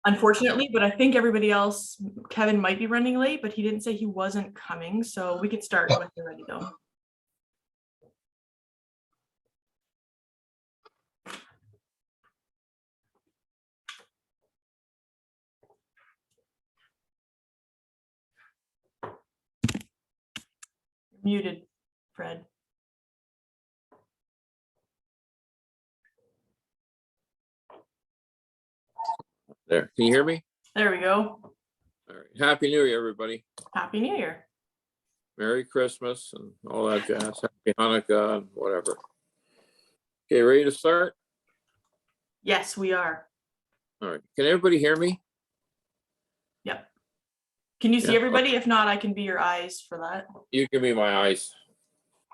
unfortunately, but I think everybody else, Kevin might be running late, but he didn't say he wasn't coming, so we could start when you're ready though. Muted, Fred. There, can you hear me? There we go. All right. Happy New Year, everybody. Happy New Year. Merry Christmas and all that jazz. Happy Hanukkah and whatever. Okay, ready to start? Yes, we are. All right. Can everybody hear me? Yep. Can you see Yeah, everybody? okay. If not, I can be your eyes for that. You can be my eyes.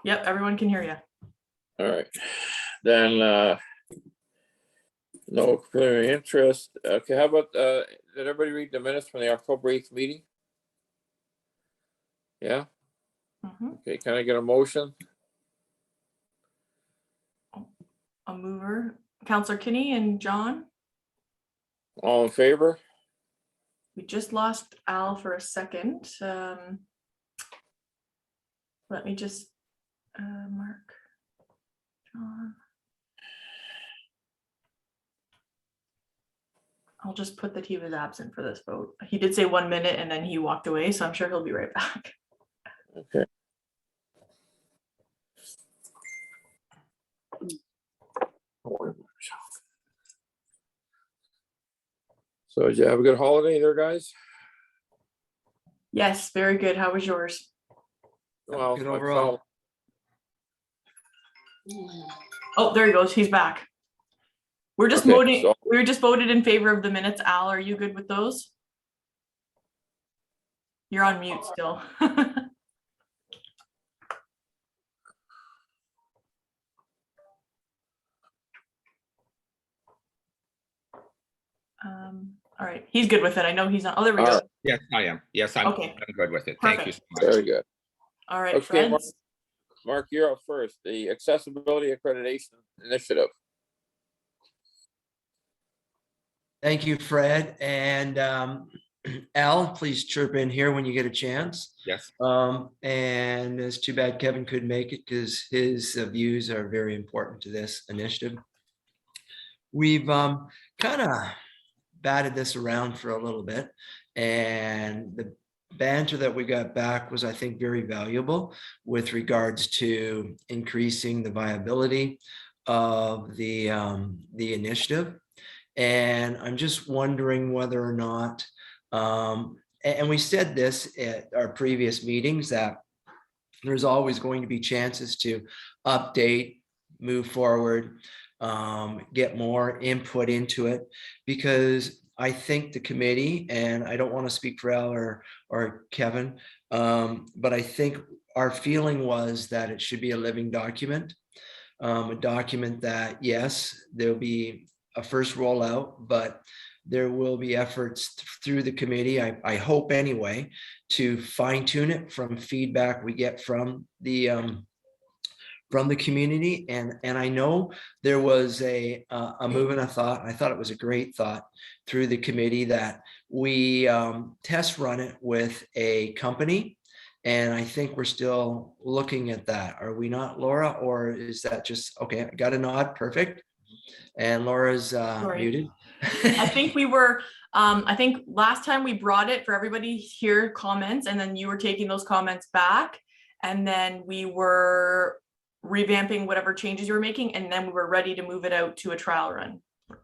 Yep, everyone can hear you. All right. Then no clear interest. Okay, how about did everybody read the minutes from the October 8th meeting? Yeah. Okay, can I get a motion? A mover, Councillor Kinney and John. All in favor? We just lost Al for a second. Let me just mark John. I'll just put that he was absent for this vote. He did say 1 minute and then he walked away, so I'm sure he'll be right back. Okay. So did you have a good holiday there, guys? Yes, very good. How was yours? Well, good overall. Oh, there he goes. He's back. We're just Okay, voting. so- We just voted in favor of the minutes. Al, are you good with those? You're on mute still. All right, he's good with it. I know he's not. Oh, there we go. Yes, I am. Yes, I'm, Okay. I'm good with it. Thank you Perfect. so much. Very good. All right, Okay, friends. Mark, you're up first. The Accessibility Accreditation Initiative. Thank you, Fred. And Al, please chirp in here when you get a chance. Yes. And it's too bad Kevin couldn't make it because his views are very important to this initiative. We've kind of batted this around for a little bit, and the banter that we got back was, I think, very valuable with regards to increasing the viability of the initiative. And I'm just wondering whether or not, and we said this at our previous meetings, that there's always going to be chances to update, move forward, get more input into it, because I think the committee, and I don't want to speak for Al or Kevin, but I think our feeling was that it should be a living document, a document that, yes, there'll be a first rollout, but there will be efforts through the committee, I hope anyway, to fine tune it from feedback we get from the community. And I know there was a movement, I thought it was a great thought through the committee that we test run it with a company. And I think we're still looking at that. Are we not, Laura? Or is that just, okay, I got a nod, perfect. And Laura's muted. I think we were, I think last time we brought it for everybody to hear comments, and then you were taking those comments back. And then we were revamping whatever changes you were making, and then we were ready to move it out to a trial run,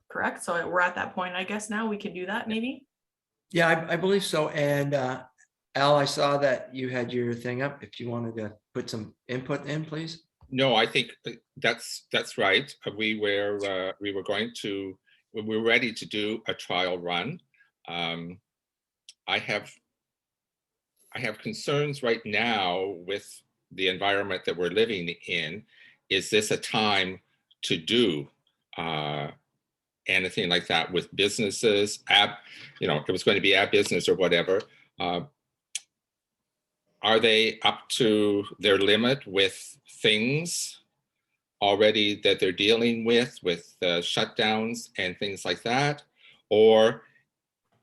correct? So we're at that point, I guess now we could do that maybe? Yeah, I believe so. And Al, I saw that you had your thing up. If you wanted to put some input in, please. No, I think that's right. We were ready to do a trial run. I have concerns right now with the environment that we're living in. Is this a time to do anything like that with businesses? It was going to be a business or whatever. Are they up to their limit with things already that they're dealing with shutdowns and things like that? Or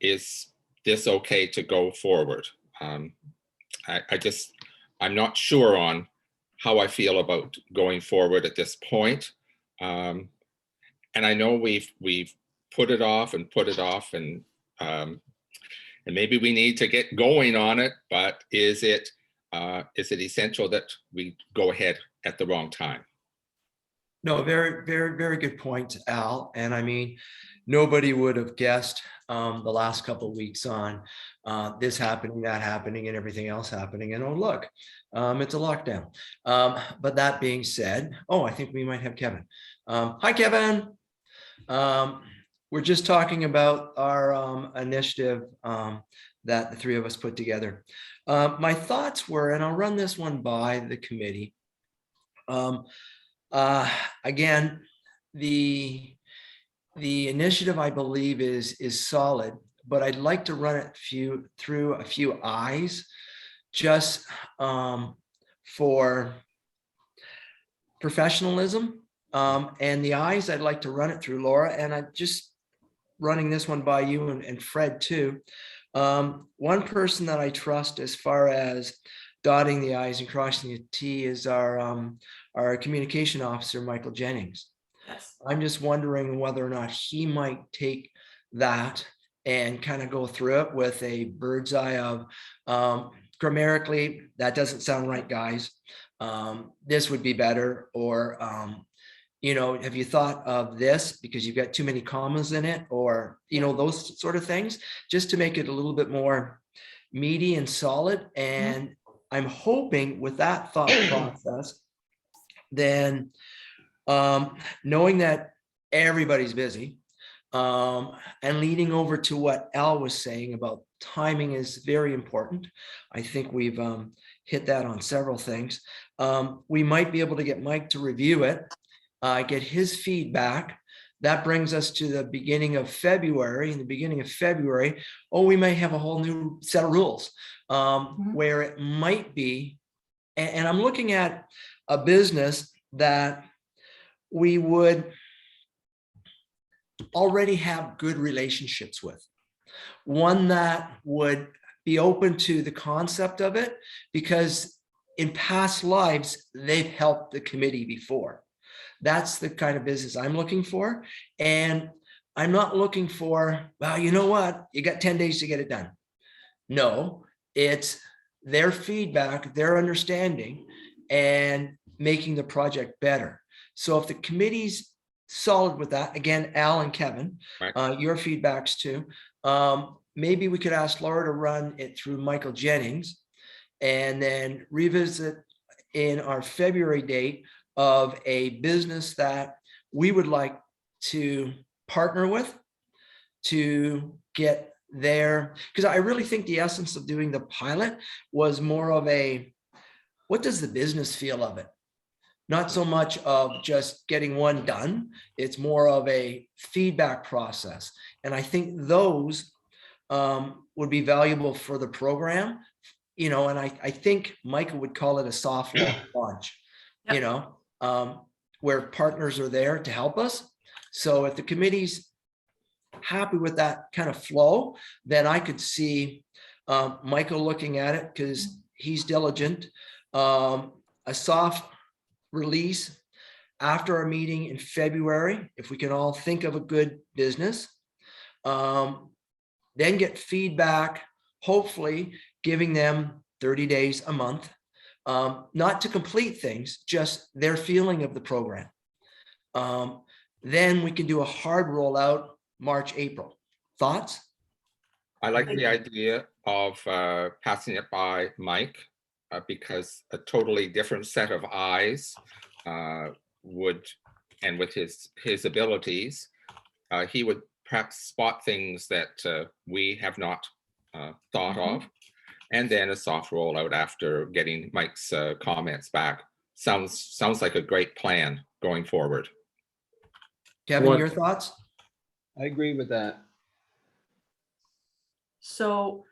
is this okay to go forward? I'm not sure on how I feel about going forward at this point. And I know we've put it off and maybe we need to get going on it, but is it essential that we go ahead at the wrong time? No, very, very, very good point, Al. And I mean, nobody would have guessed the last couple of weeks on this happening, that happening, and everything else happening. And oh, look, it's a lockdown. But that being said, oh, I think we might have Kevin. Hi, Kevin. We're just talking about our initiative that the three of us put together. My thoughts were, and I'll run this one by the committee. Again, the initiative, I believe, is solid, but I'd like to run it through a few eyes, just for professionalism. And the eyes, I'd like to run it through Laura, and I'm just running this one by you and Fred too. One person that I trust as far as dotting the I's and crossing the T is our communication officer, Michael Jennings. Yes. I'm just wondering whether or not he might take that and kind of go through it with a bird's eye of grammatically, that doesn't sound right, guys. This would be better, or have you thought of this because you've got too many commas in it, or those sort of things, just to make it a little bit more meaty and solid. And I'm hoping with that thought process, then knowing that everybody's busy, and leading over to what Al was saying about timing is very important. I think we've hit that on several things. We might be able to get Mike to review it, get his feedback. That brings us to the beginning of February. In the beginning of February, we may have a whole new set of rules where it might be, and I'm looking at a business that we would already have good relationships with, one that would be open to the concept of it, because in past lives, they've helped the committee before. That's the kind of business I'm looking for. And I'm not looking for, well, you know what, you got 10 days to get it done. No, it's their feedback, their understanding, and making the project better. So if the committee's solid with that, again, Al and Kevin, Right. Your feedbacks too, maybe we could ask Laura to run it through Michael Jennings and then revisit in our February date of a business that we would like to partner with to get there. Because I really think the essence of doing the pilot was more of a, what does the business feel of it? Not so much of just getting one done. It's more of a feedback process. And I think those would be valuable for the program, and I think Michael would call it a soft launch, Yep. Where partners are there to help us. So if the committee's happy with that kind of flow, then I could see Michael looking at it, because he's diligent, a soft release after our meeting in February, if we can all think of a good business, then get feedback, hopefully giving them 30 days, a month, not to complete things, just their feeling of the program. Then we can do a hard rollout March, April. Thoughts? I like the idea of passing it by Mike, because a totally different set of eyes would, and with his abilities, he would perhaps spot things that we have not thought of. And then a soft rollout after getting Mike's comments back. Sounds like a great plan going forward. Kevin, your thoughts? I agree with that. So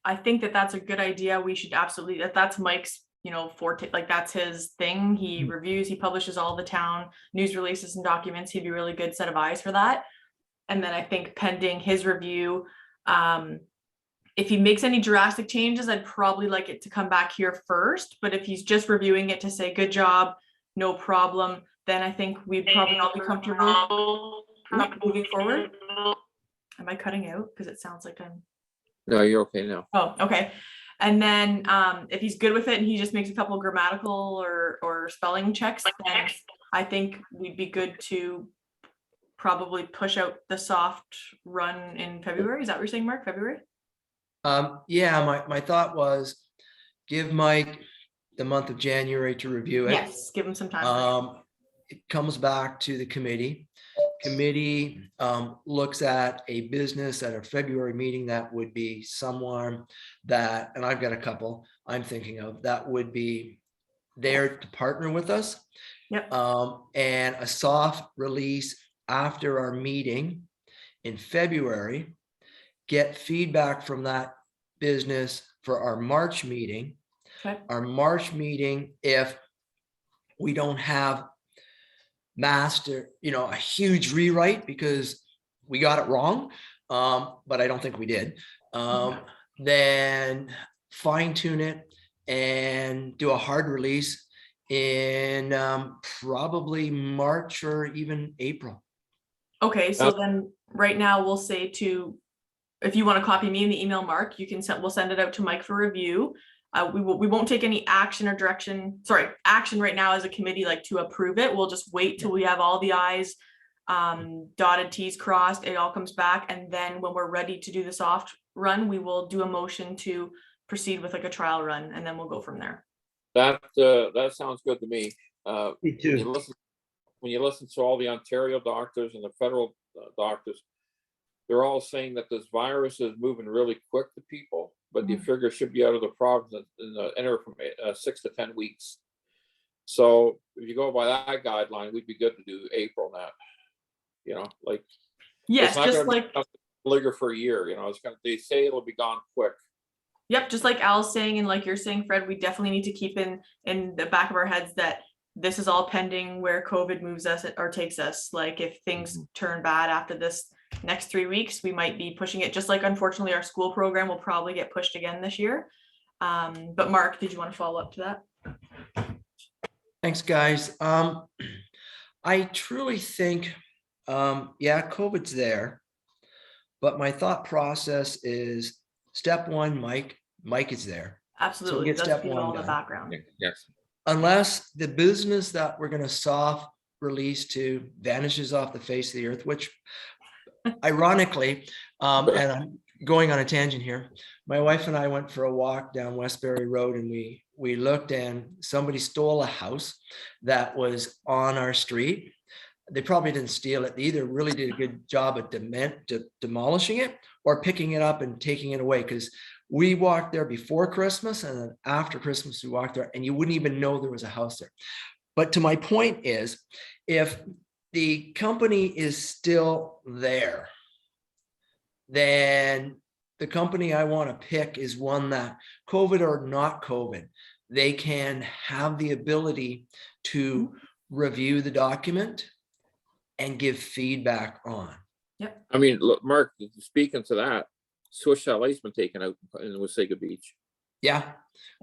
I think that that's a good idea. We should absolutely, that's Mike's, forte, like that's his thing. He reviews, he publishes all the town news releases and documents. He'd be a really good set of eyes for that. And then I think pending his review, If he makes any drastic changes, I'd probably like it to come back here first, but if he's just reviewing it to say, good job, no problem, then I think we'd probably all be comfortable moving forward. Am I cutting out? Because it sounds like I'm. No, you're okay now. Oh, okay. And then if he's good with it and he just makes a couple of grammatical or spelling checks, then I think we'd be good to probably push out the soft run in February. Is that what you're saying, Mark? February? Yeah, my thought was give Mike the month of January to review it. Yes, give him some time. It comes back to the committee. Committee looks at a business at a February meeting that would be someone that, and I've got a couple I'm thinking of, that would be there to partner with us. Yep. And a soft release after our meeting in February, get feedback from that business for our March meeting. Okay. Our March meeting, if we don't have a huge rewrite because we got it wrong, but I don't think we did, then fine tune it and do a hard release in probably March or even April. Okay, so then right now we'll say if you want to copy me in the email, Mark, you can we'll send it out to Mike for review. We won't take any action right now as a committee, like to approve it. We'll just wait till we have all the I's dotted, T's crossed, it all comes back. And then when we're ready to do the soft run, we will do a motion to proceed with like a trial run, and then we'll go from there. That sounds good to me. Me too. When you listen to all the Ontario doctors and the federal doctors, they're all saying that this virus is moving really quick to people, but the figure should be out of the province in the anywhere from 6 to 10 weeks. So if you go by that guideline, we'd be good to do April now. Yes, it's not just gonna like be linger for a year. They say it'll be gone quick. Yep, just like Al's saying, and like you're saying, Fred, we definitely need to keep in the back of our heads that this is all pending where COVID moves us or takes us. Like if things turn bad after this next 3 weeks, we might be pushing it, just like unfortunately our school program will probably get pushed again this year. But Mark, did you want to follow up to that? Thanks, guys. I truly think, COVID's there, but my thought process is step one, Mike is there. Absolutely. get Let's step do it one all in the done. background. Yes. Unless the business that we're going to soft release to vanishes off the face of the earth, which ironically, and I'm going on a tangent here, my wife and I went for a walk down Westbury Road, and we looked, and somebody stole a house that was on our street. They probably didn't steal it. They either really did a good job at demolishing it or picking it up and taking it away, because we walked there before Christmas, and then after Christmas we walked there, and you wouldn't even know there was a house there. But to my point is, if the company is still there, then the company I want to pick is one that, COVID or not COVID, they can have the ability to review the document and give feedback on. I mean, look, Mark, speaking to that, Swiss Chalet's been taken out in Wasaga Beach. Yeah,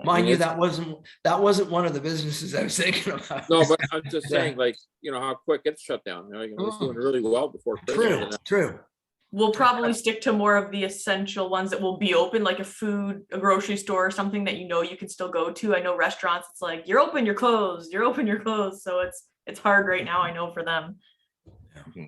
mind you, that wasn't one of the businesses I was thinking about. No, but I'm just saying, how quick it's shut down. It's doing really well before Christmas. True. We'll probably stick to more of the essential ones that will be open, like a grocery store, or something that you can still go to. I know restaurants, it's like you're open, you're closed, you're open, you're closed. So it's hard right now, I know, for them.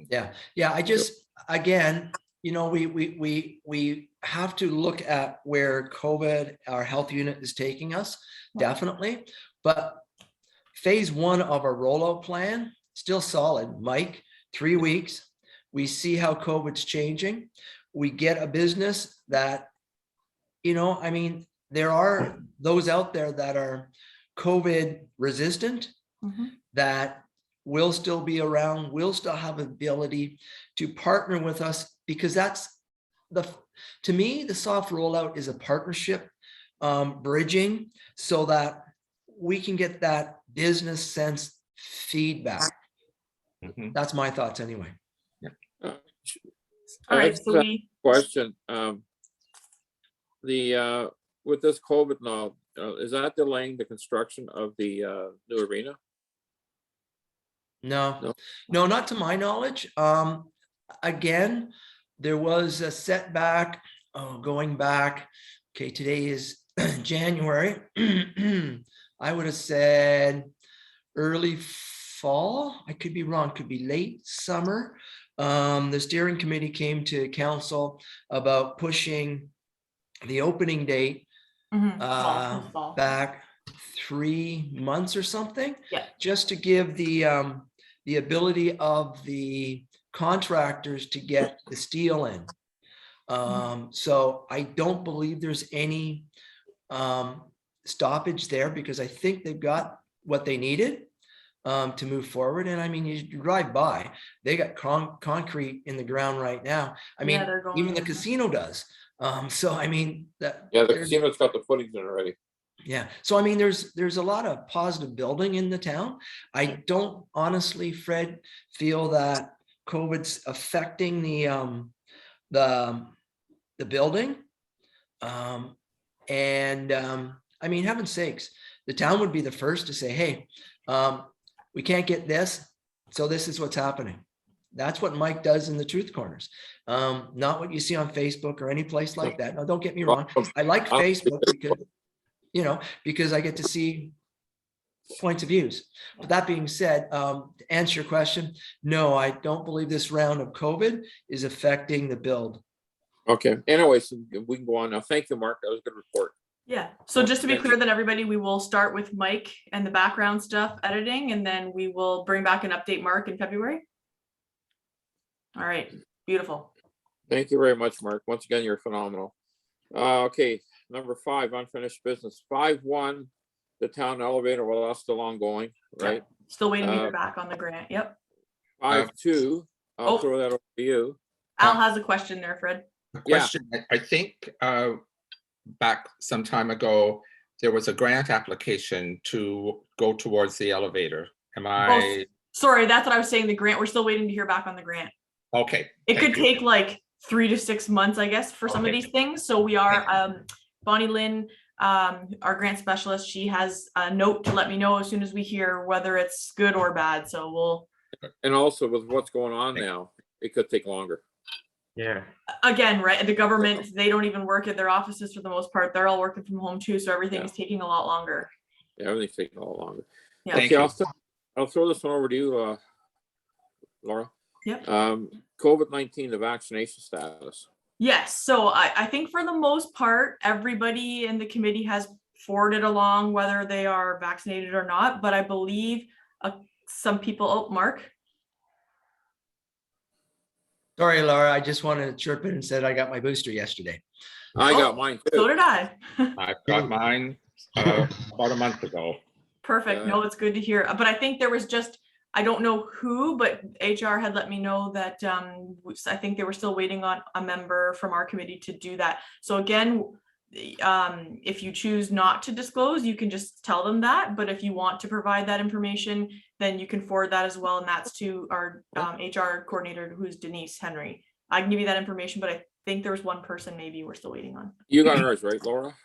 Yeah. I just, again, we have to look at where COVID, our health unit, is taking us, definitely. But phase one of our rollout plan, still solid. Mike, 3 weeks. We see how COVID's changing. We get a business that, there are those out there that are COVID resistant, that will still be around, will still have ability to partner with us, because that's to me, the soft rollout is a partnership, bridging, so that we can get that business sense feedback. That's my thoughts anyway. All right, That's so a we, question. With this COVID now, is that delaying the construction of the new arena? No, No. no, not to my knowledge. Again, there was a setback, going back. Okay, today is January. I would have said early fall. I could be wrong, could be late summer. The steering committee came to council about pushing the opening date fall. back 3 months or something. Yeah. Just to give the ability of the contractors to get the steel in. So I don't believe there's any stoppage there because I think they've got what they needed to move forward. And I mean, you drive by, they got concrete in the ground right now. I mean, Yeah, they're going even the in. casino does. So I mean, that. Yeah, the there's- casino's got the footings in already. Yeah, so I mean, there's a lot of positive building in the town. I don't honestly, Fred, feel that COVID's affecting the building. I mean, heaven's sakes, the town would be the first to say, hey, we can't get this, so this is what's happening. That's what Mike does in the Truth Corners. Not what you see on Facebook or any place like that. No, don't get me wrong. I like Facebook because, because I get to see points of views. But that being said, to answer your question, no, I don't believe this round of COVID is affecting the build. Okay, anyways, we can go on now. Thank you, Mark. That was a good report. Yeah, so just to be clear that everybody, we will start with Mike and the background stuff editing, and then we will bring back an update Mark in February. All right, beautiful. Thank you very much, Mark. Once again, you're phenomenal. Okay, number 5, unfinished business. 5.1, the town elevator, well, that's still ongoing, right? Still waiting to hear back on the grant. Yep. 5.2, I'll throw that over to you. Al has a question there, Fred. A question, I think back some time ago, there was a grant application to go towards the elevator. Am I? Sorry, that's what I was saying. The grant, we're still waiting to hear back on the grant. Okay. It could thank you. take like 3 to 6 months, I guess, for some of Okay. these things. So we are, Bonnie Lynn, our grant specialist, she has a note to let me know as soon as we hear whether it's good or bad. So we'll. And also with what's going on now, it could take longer. Yeah. Again, right, the government, they don't even work at their offices for the most part. They're all working from home too. So everything is taking a lot longer. Yeah, everything's taking a lot longer. Yeah. Thank Okay, you. I'll throw this one over to you, Laura. Yep. COVID-19, the vaccination status. Yes, so I think for the most part, everybody in the committee has forwarded along whether they are vaccinated or not, but I believe some people, Mark. Sorry, Laura, I just wanted to chirp in and said I got my booster yesterday. I got mine too. So did I. I got mine about a month ago. Perfect. No, it's good to hear. But I think there was just, I don't know who, but HR had let me know that I think they were still waiting on a member from our committee to do that. So again, if you choose not to disclose, you can just tell them that. But if you want to provide that information, then you can forward that as well. And that's to our HR coordinator, who's Denise Henry. I can give you that information, but I think there was one person maybe we're still waiting on. You got ours, right, Laura?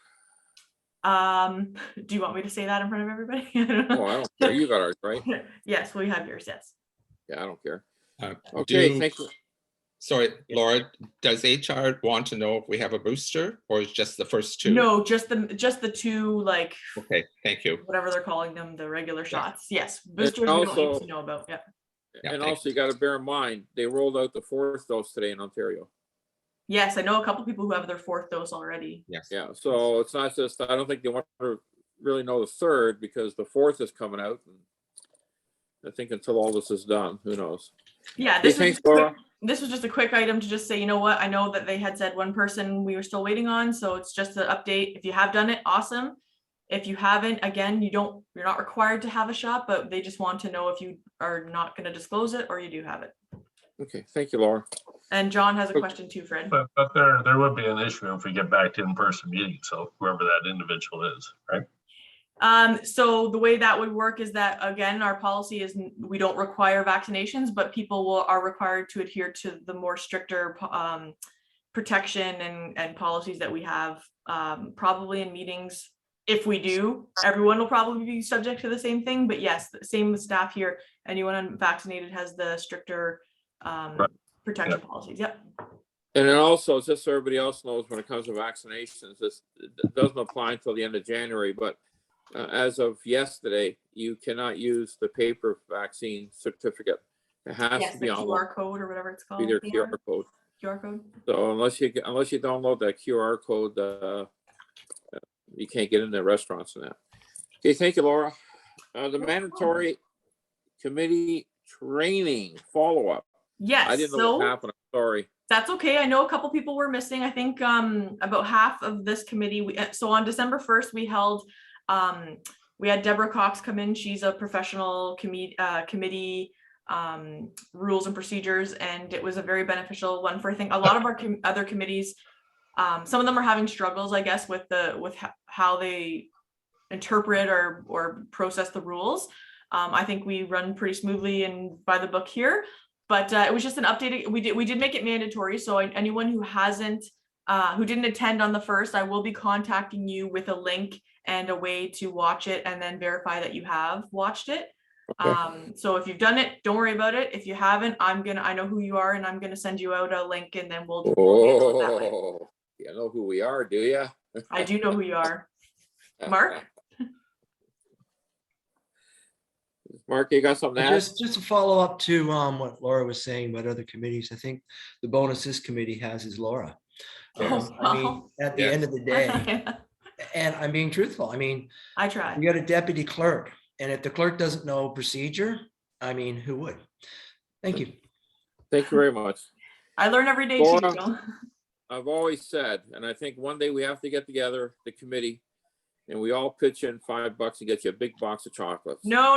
Do you want me to say that in front of everybody? Oh, I don't care. You got ours, right? Yes, we have yours. Yes. Yeah, I don't care. Uh, Okay, thank you. Sorry, Laura, does HR want to know if we have a booster or is just the first 2? No, just the 2, like Okay, thank you. whatever they're calling them, the regular shots. Yes, boosters we don't need also- to know about. Yeah. Yeah, And thank also you got to bear in mind, they rolled out the 4th dose today in Ontario. Yes, I know a couple people who have their 4th dose already. Yes. Yeah, so it's not just, I don't think they want to really know the 3rd because the 4th is coming out. And I think until all this is done, who knows? Yeah, Hey, thanks, Laura. this was just a quick item to just say, you know what, I know that they had said one person we were still waiting on, so it's just an update. If you have done it, awesome. If you haven't, again, you're not required to have a shot, but they just want to know if you are not going to disclose it or you do have it. Okay, thank you, Laura. And John has a question too, Fred. But there would be an issue if we get back to in-person meetings, so whoever that individual is, right? So the way that would work is that, again, our policy is we don't require vaccinations, but people are required to adhere to the more stricter protection and policies that we have, probably in meetings. If we do, everyone will probably be subject to the same thing, but yes, the same with staff here. Anyone unvaccinated has the stricter protection policies. Yep. And then also, just so everybody else knows, when it comes to vaccinations, this it doesn't apply until the end of January, but as of yesterday, you cannot use the paper vaccine certificate. It has Yes, to the be online, QR code or whatever it's called. be their PR, QR code. QR code. So unless you download that QR code, you can't get in the restaurants and that. Okay, thank you, Laura. The mandatory committee training follow-up. Yes. I didn't know what happened. I'm sorry. That's okay. I know a couple people were missing. I think about half of this committee. So on December 1st, we had Deborah Cox come in. She's a professional committee rules and procedures, and it was a very beneficial one for, I think, a lot of our other committees. Some of them are having struggles, I guess, with how they interpret or process the rules. I think we run pretty smoothly and by the book here. But it was just an update. We did make it mandatory. So anyone who who didn't attend on the 1st, I will be contacting you with a link and a way to watch it and then verify that you have watched it. Okay. So if you've done it, don't worry about it. If you haven't, I know who you are, and I'm gonna send you out a link, and then we'll handle it that way. Oh, you know who we are, do you? I do know who you are. Mark? Mark, you got something to add? Just to follow up to what Laura was saying about other committees, I think the bonus this committee has is Laura. Oh, I mean, at the end of the day, and I'm being truthful, I mean, I tried. we got a deputy clerk, and if the clerk doesn't know procedure, I mean, who would? Thank you. Thank you very much. I learn every day Laura, too. So. I've always said, and I think one day we have to get together, the committee, and we all pitch in $5 and get you a big box of chocolates. No.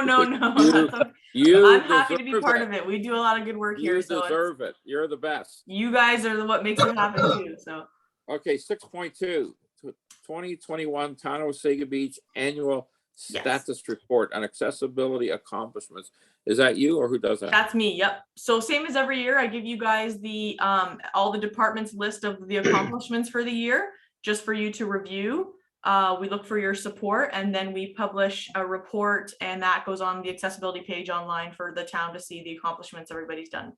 You I'm happy to be deserve part it. of it. We do a lot of good work here. You So deserve it. You're the best. you guys are what makes it happen too. So Okay, 6.2, 2021 Town of Wasaga Beach Annual Yes. Status Report on Accessibility Accomplishments. Is that you or who does that? that's me. Yep. So same as every year, I give you guys the all the departments list of the accomplishments for the year, just for you to review. We look for your support, and then we publish a report, and that goes on the accessibility page online for the town to see the accomplishments everybody's done.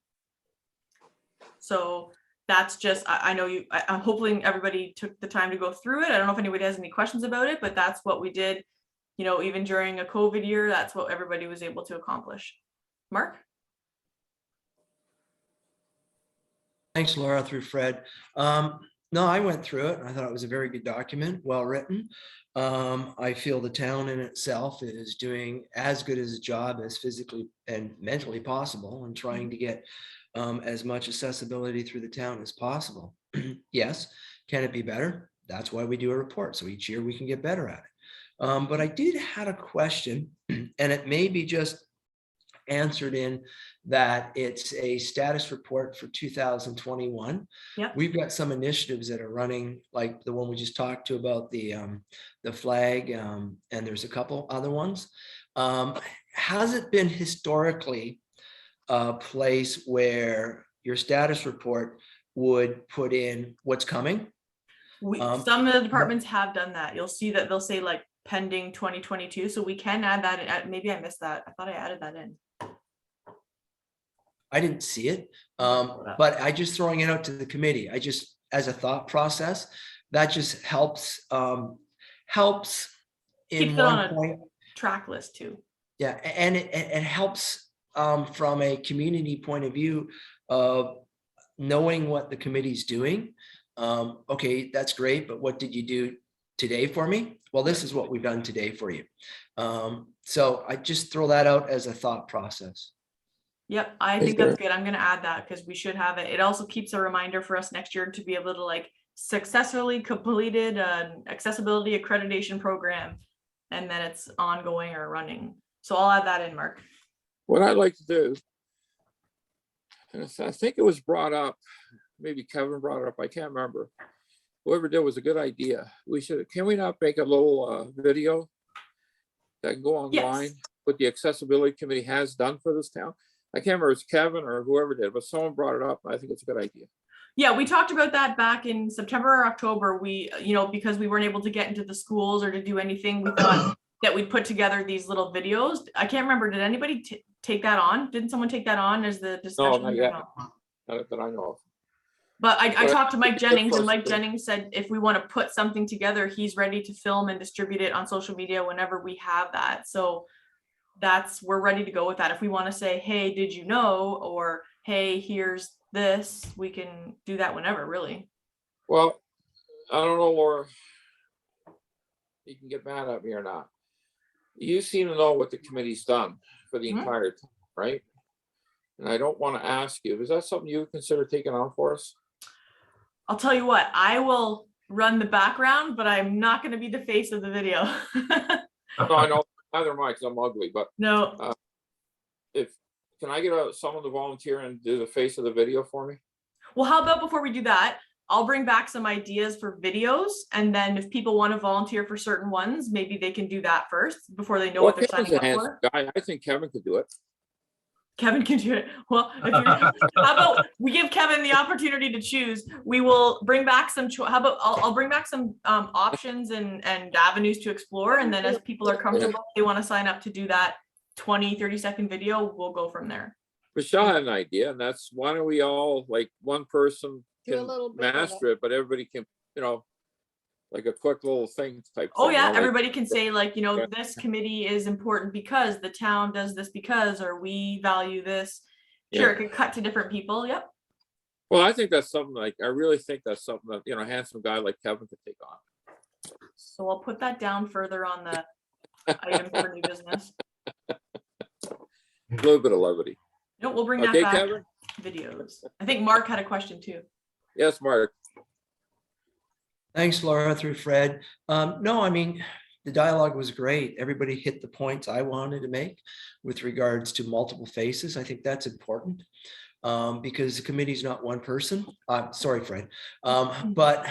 So that's just, I know I'm hoping everybody took the time to go through it. I don't know if anybody has any questions about it, but that's what we did. You know, even during a COVID year, that's what everybody was able to accomplish. Mark? Thanks, Laura, through Fred. No, I went through it. I thought it was a very good document, well written. I feel the town in itself is doing as good as a job as physically and mentally possible and trying to get as much accessibility through the town as possible. Yes, can it be better? That's why we do a report. So each year we can get better at it. But I did have a question, and it may be just answered in that it's a status report for 2021. Yep. We've got some initiatives that are running, like the one we just talked to about the flag, and there's a couple other ones. Has it been historically a place where your status report would put in what's coming? Some of the departments have done that. You'll see that they'll say like pending 2022. So we can add that in. Maybe I missed that. I thought I added that in. I didn't see it, but I just throwing it out to the committee. I just, as a thought process, that just helps in Keeps it on one a point. track list too. Yeah, and it helps from a community point of view of knowing what the committee's doing. Okay, that's great, but what did you do today for me? Well, this is what we've done today for you. So I just throw that out as a thought process. Yep, I think that's good. I'm going to add that because we should have it. It also keeps a reminder for us next year to be able to like successfully completed an accessibility accreditation program, and then it's ongoing or running. So I'll add that in, Mark. What I'd like to do, and I think it was brought up, maybe Kevin brought it up, I can't remember. Whoever did was a good idea. Can we not make a little video that can go Yes. online, what the accessibility committee has done for this town? I can't remember if it's Kevin or whoever did, but someone brought it up. And I think it's a good idea. Yeah, we talked about that back in September or October. We, because we weren't able to get into the schools or to do anything, we thought that we'd put together these little videos. I can't remember, did anybody take that on? Didn't someone take that on as the discussion? not or yet. no? Not that I know of. But I But talked to Mike it's good Jennings, for and us Mike to- Jennings said if we want to put something together, he's ready to film and distribute it on social media whenever we have that. So we're ready to go with that. If we want to say, hey, did you know? Or hey, here's this, we can do that whenever, really. Well, I don't know, Laura. You can get mad at me or not. You seem to know what the committee's done for the Mhm. entire time, right? And I don't want to ask you, is that something you would consider taking on for us? I'll tell you what, I will run the background, but I'm not going to be the face of the video. No, I know, neither am I, because I'm ugly, but No, can I get someone to volunteer and do the face of the video for me? well, how about before we do that, I'll bring back some ideas for videos, and then if people want to volunteer for certain ones, maybe they can do that first before they know Well, what they're Kevin's signing a up handsome for. guy. I think Kevin could do it. Kevin can do it. Well, how about we give Kevin the opportunity to choose? We will bring back some. How about I'll bring back some options and avenues to explore, and then as people are comfortable, if they want to sign up to do that 20-30-second video, we'll go from there. Michelle had an idea, and that's why don't we all, like, one person Do a can little bit of master it, but everybody can, like a quick little thing type. Oh thing, yeah, like- everybody can say like, Yeah. this committee is important because the town does this because, or we value this. Sure, it could cut to different people. Yep. Well, I think that's something like, I really think that's something that, a handsome guy like Kevin could take on. So I'll put that down further on the item for new business. A little bit of levity. No, we'll bring that Okay, back. Kevin? Videos. I think Mark had a question too. Yes, Mark. Thanks, Laura, through Fred. No, I mean, the dialogue was great. Everybody hit the points I wanted to make with regards to multiple faces. I think that's important because the committee's not one person. Sorry, Fred. But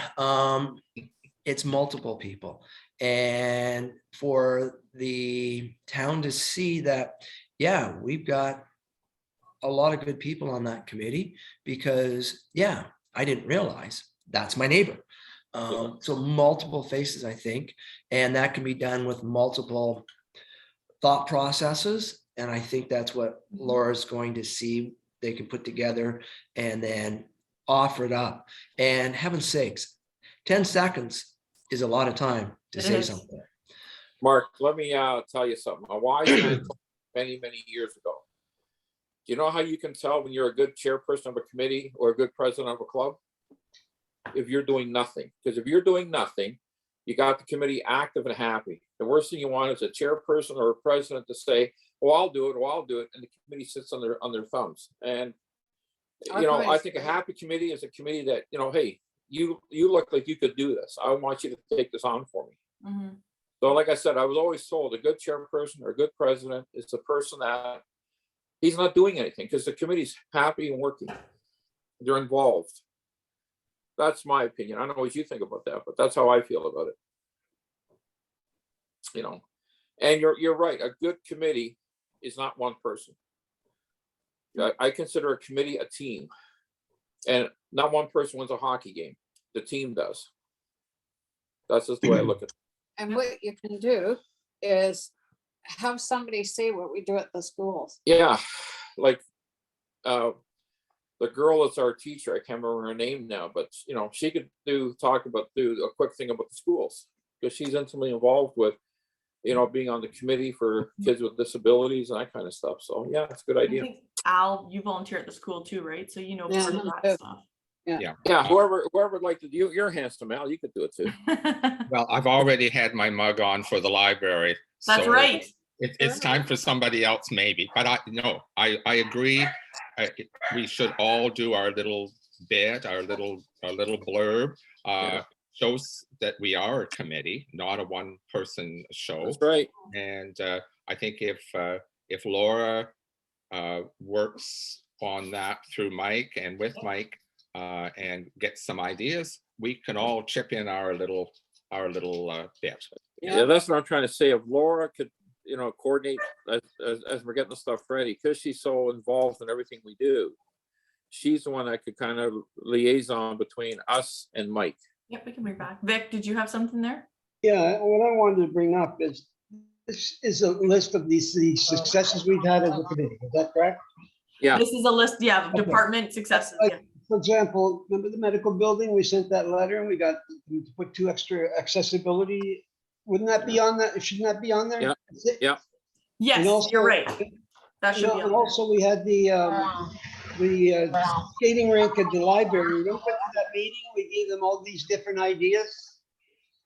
it's multiple people. And for the town to see that, yeah, we've got a lot of good people on that committee because, yeah, I didn't realize that's my neighbor. So multiple faces, I think, and that can be done with multiple thought processes. And I think that's what Laura's going to see they can put together and then offer it up. And heaven's sakes, 10 seconds is a lot of time to It say is. something. Mark, let me tell you something. A wise man told me many, many years ago. Do you know how you can tell when you're a good chairperson of a committee or a good president of a club? If you're doing nothing. Because if you're doing nothing, you got the committee active and happy. The worst thing you want is a chairperson or a president to say, "Oh, I'll do it, oh, I'll do it," and the committee sits on their thumbs. And I think a happy committee is a committee that, hey, you look like you could do this. I want you to take this on for me. Mhm. So like I said, I was always told a good chairperson or a good president is the person that he's not doing anything because the committee's happy and working. They're involved. That's my opinion. I don't know what you think about that, but that's how I feel about it. And you're right. A good committee is not one person. I consider a committee a team, and not one person wins a hockey game. The team does. That's just the way I look at it. And what you can do is have somebody say what we do at the schools. Yeah, like the girl that's our teacher, I can't remember her name now, but she could do a quick thing about the schools because she's intimately involved with being on the committee for kids with disabilities and that kind of stuff. So yeah, it's a good I idea. think Al, you volunteer at the school too, right? So Yeah, part of me that too. stuff. Yeah, whoever would like to do, you're handsome, Al, you could do it too. Well, I've already had my mug on for the library. That's so right. It's time for somebody else maybe, but I agree. We should all do our little bit, our little blurb. Yeah. Shows that we are a committee, not a one-person show. That's right. And I think if Laura works on that through Mike and with Mike and get some ideas, we can all chip in our little bit. Yeah, that's what I'm trying to say. If Laura could coordinate as we're getting the stuff ready, because she's so involved in everything we do. She's the one that could kind of liaison between us and Mike. Yep, we can bring back. Vic, did you have something there? Yeah, what I wanted to bring up is, this is a list of these successes we've had as a committee. Is that correct? Yeah. This is a list, yeah, of Okay. department successes. Like, Yeah. For example, remember the medical building? We sent that letter and we put 2 extra accessibility. Wouldn't that be on that? Shouldn't that be on there? Yeah. That's it. Yeah. Yes, And also- you're right. That should be And on also we had the skating rink at the library. Remember at that meeting, we gave them all these different ideas?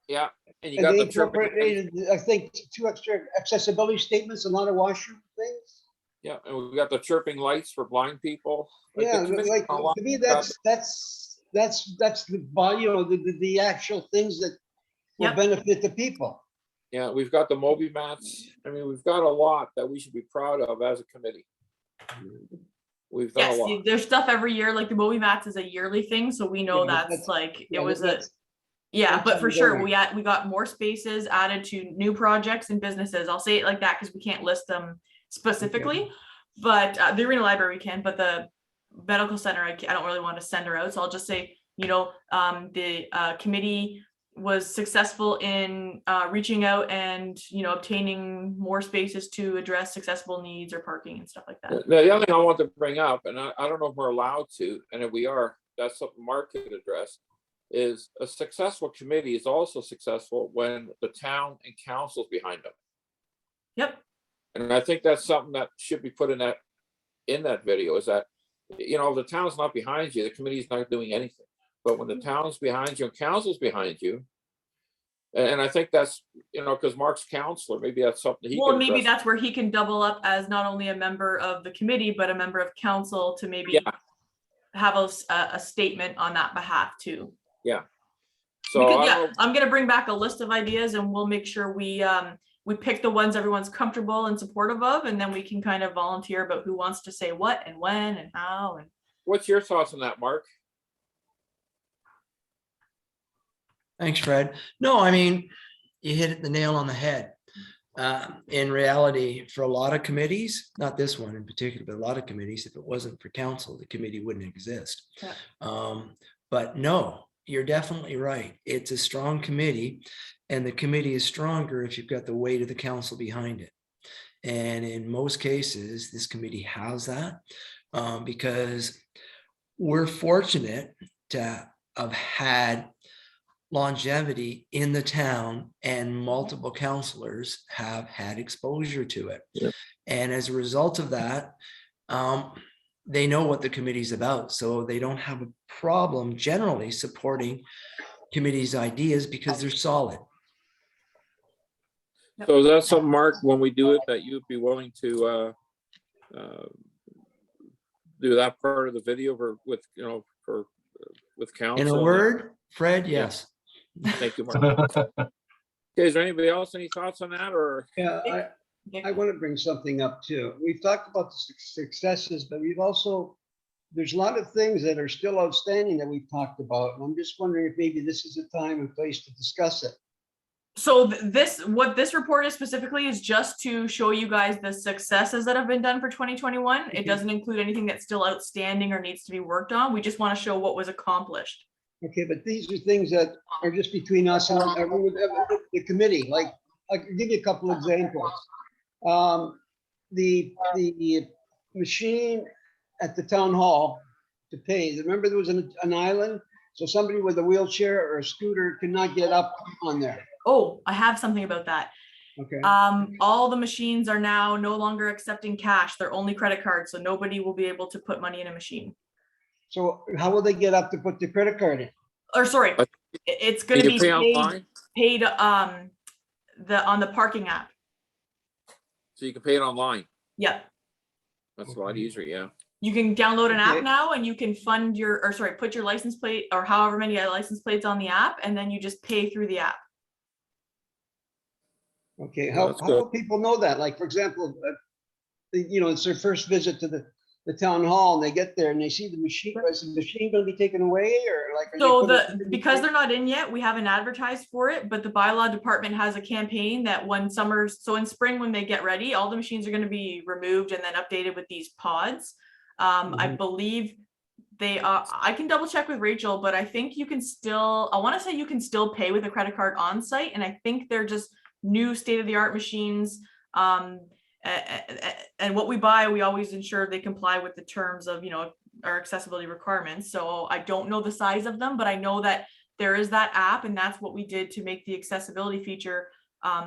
Yeah, and you And got they the chirping lights. incorporated, I think, 2 extra accessibility statements, a lot of washroom things. Yeah, and we got the chirping lights for blind people. Like, the Yeah, committee's like, done a lot to me, of stuff. that's the body, the actual things that will Yep. benefit the people. Yeah, we've got the Moby mats. I mean, we've got a lot that we should be proud of as a committee. We've done a Yes, lot. there's stuff every year, like the Moby Mats is a yearly thing, so we know Yeah, but that's that's- like, it Yeah, was a, that's- yeah, that's but for sure, ongoing. we got more spaces added to new projects and businesses. I'll say it like that because we can't list them specifically. But the Arena Library we can, but the medical center, I don't really want to send her out, so I'll just say, the committee was successful in reaching out and, obtaining more spaces to address accessible needs or parking and stuff like that. The other thing I want to bring up, and I don't know if we're allowed to, and if we are, that's something Mark could address, is a successful committee is also successful when the town and council's behind them. Yep. And I think that's something that should be put in that video, is that, if the town's not behind you, the committee's not doing anything. But when the town's behind you and council's behind you, and I think that's, because Mark's counselor, maybe that's something he Well, can maybe address. that's where he can double up as not only a member of the committee, but a member of council to maybe Yeah. have a statement on that behalf too. So Because, I yeah, don't know, I'm gonna bring back a list of ideas and we'll make sure we pick the ones everyone's comfortable and supportive of, and then we can kind of volunteer about who wants to say what and when and how. And what's your thoughts on that, Mark? Thanks, Fred. No, I mean, you hit the nail on the head. In reality, for a lot of committees, not this one in particular, but a lot of committees, if it wasn't for council, the committee wouldn't exist. Yeah. But no, you're definitely right. It's a strong committee, and the committee is stronger if you've got the weight of the council behind it. And in most cases, this committee has that, because we're fortunate to have had longevity in the town, and multiple councillors have had exposure to it. Yep. And as a result of that, they know what the committee's about, so they don't have a problem generally supporting committee's ideas because they're solid. So is that something, Mark, when we do it, that you'd be willing to do that part of the video with council? In a word, Fred, Yeah. yes. Thank you, Mark. Okay, is there anybody else, any thoughts on that, or? Yeah, I want to bring something up too. We've talked about the successes, but there's a lot of things that are still outstanding that we've talked about. And I'm just wondering if maybe this is a time and place to discuss it. So what this report is specifically is just to show you guys the successes that have been done for 2021. It doesn't include anything that's still outstanding or needs to be worked on. We just want to show what was accomplished. Okay, but these are things that are just between us and the committee. Like, I'll give you a couple examples. The machine at the town hall to pay, remember there was an island? So somebody with a wheelchair or a scooter could not get up on there. Oh, I have something about that. Okay, All the machines are now no longer accepting cash. They're only credit cards, so nobody will be able to put money in a machine. so how will they get up to put the credit card in? Or sorry, But it's Can gonna you be pay online? paid on the parking app. So you can pay it online. Yeah. That's a lot easier, yeah. You can download an app Okay. now and you can put your license plate or however many license plates on the app, and then you just pay through the app. Okay, Yeah, how that's will people know that? Like, for example, it's their first visit to the the town hall and they get there and they see the machine, is the machine gonna be taken away or like? are they So putting it in because they're not in yet, we haven't advertised for it, but the bylaw department has a campaign that when so in spring, when they get ready, all the machines are gonna be removed and then updated with these pods. I Mhm. believe they are, I can double check with Rachel, but I think you can still, I wanna say you can still pay with a credit card on site, and I think they're just new state-of-the-art machines. And what we buy, we always ensure they comply with the terms of, our accessibility requirements. So I don't know the size of them, but I know that there is that app, and that's what we did to make the accessibility feature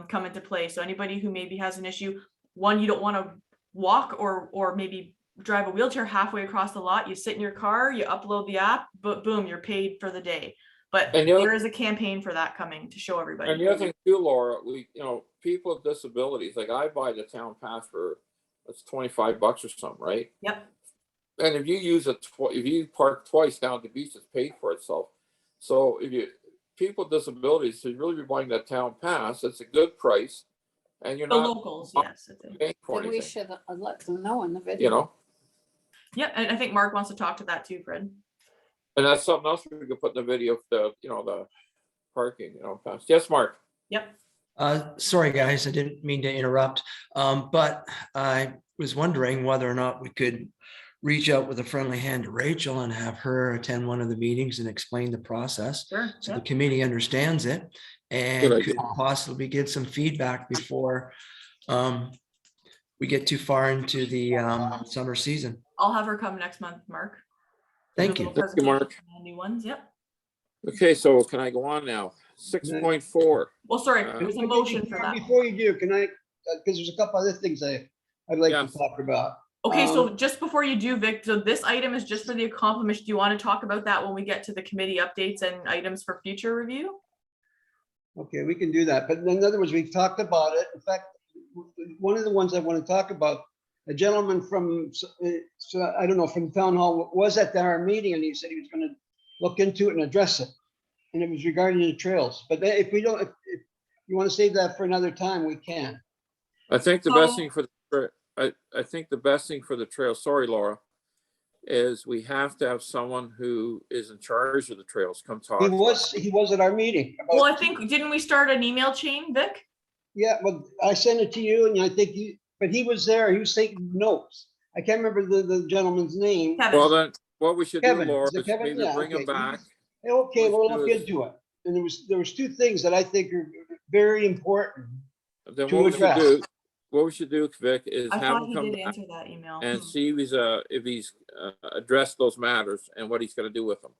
come into play. So anybody who maybe has an issue, one, you don't want to walk or maybe drive a wheelchair halfway across the lot, you sit in your car, you upload the app, but boom, you're paid for the day. But And the other- there is a campaign for that coming to show everybody. And the other thing too, Laura, people with disabilities, like I buy the town pass for, it's $25 or something, right? Yep. And if you use it, if you park twice down at the beach, it's paid for itself. So people with disabilities should really be buying that town pass. It's a good price, and you're The not locals, yes. paying for Then we anything. should let them know in the video. You know, Yeah, and I think Mark wants to talk to that too, Fred. and that's something else we could put in the video. The parking, pass. Yes, Mark. Yep. Sorry, guys, I didn't mean to interrupt, but I was wondering whether or not we could reach out with a friendly hand to Rachel and have her attend one of the meetings and explain the process. Sure. So the Yep. committee understands it Good and idea. could possibly get some feedback before we get too far into the summer season. I'll have her come next month, Mark. Thank Do a you. little Thank you, Mark. presentation on the new ones. Yep. Okay, so can I go on now? 6.4. Well, sorry, Uh, it was a motion for that. Before you do, can I, because there's a couple other things I'd like to Yes. talk about. Okay, so just before you do, Vic, so this item is just for the accomplishment. Do you want to talk about that when we get to the committee updates and items for future review? Okay, we can do that. But in other words, we've talked about it. In fact, one of the ones I want to talk about, a gentleman from, I don't know, from town hall was at our meeting and he said he was going to look into it and address it. And it was regarding the trails. But if we don't, if you want to save that for another time, we can. I think the best thing for I think the best thing for the trail, sorry, Laura, is we have to have someone who is in charge of the trails come talk. He to us. was at our meeting. Well, I think, didn't we start an email chain, Vic? Yeah, well, I sent it to you and I think but he was there. He was taking notes. I can't remember the gentleman's name. Kevin. Well, then what we should Kevin, do, Laura, is it is Kevin? maybe Yeah, bring him okay. back. Okay, Let's we'll do look this. into it. And there was two things that I think are very important. Then To what we should address. do, Vic, is I have thought him he come did back answer that email. and see if he's addressed those matters and what he's going to do with them.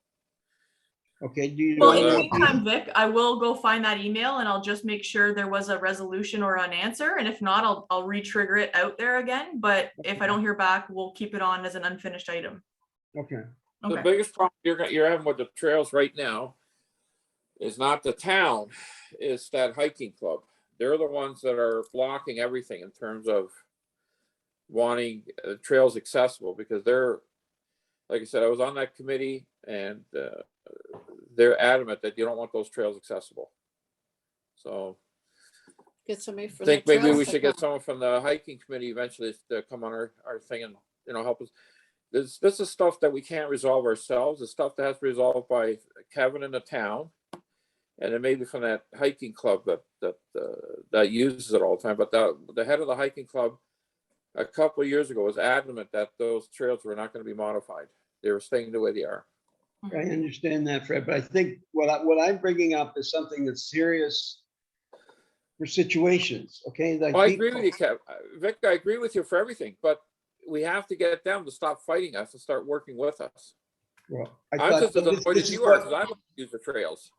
Okay, do you? Well, in the Uh, meantime, Vic, I will go find that email and I'll just make sure there was a resolution or an answer. And if not, I'll re-trigger it out there again. But if I don't hear back, we'll keep it on as an unfinished item. Okay, The Okay. biggest problem you're having with the trails right now is not the town, it's that hiking club. They're the ones that are blocking everything in terms of wanting trails accessible because they're, like I said, I was on that committee and they're adamant that you don't want those trails accessible. So Get somebody I from. think the maybe we trails to should get come. someone from the hiking committee eventually to come on our thing and, help us. This is stuff that we can't resolve ourselves. It's stuff that has to be resolved by Kevin and the town. And then maybe from that hiking club that uses it all the time. But the head of the hiking club a couple of years ago was adamant that those trails were not going to be modified. They were staying the way they are. I understand that, Fred, but I think what I'm bringing up is something that's serious for situations, okay? Like I agree with people- you, Kev. Vic, I agree with you for everything, but we have to get them to stop fighting us and start working with us. Well, I'm thought just as this annoyed as is you are what- because I don't use the trails.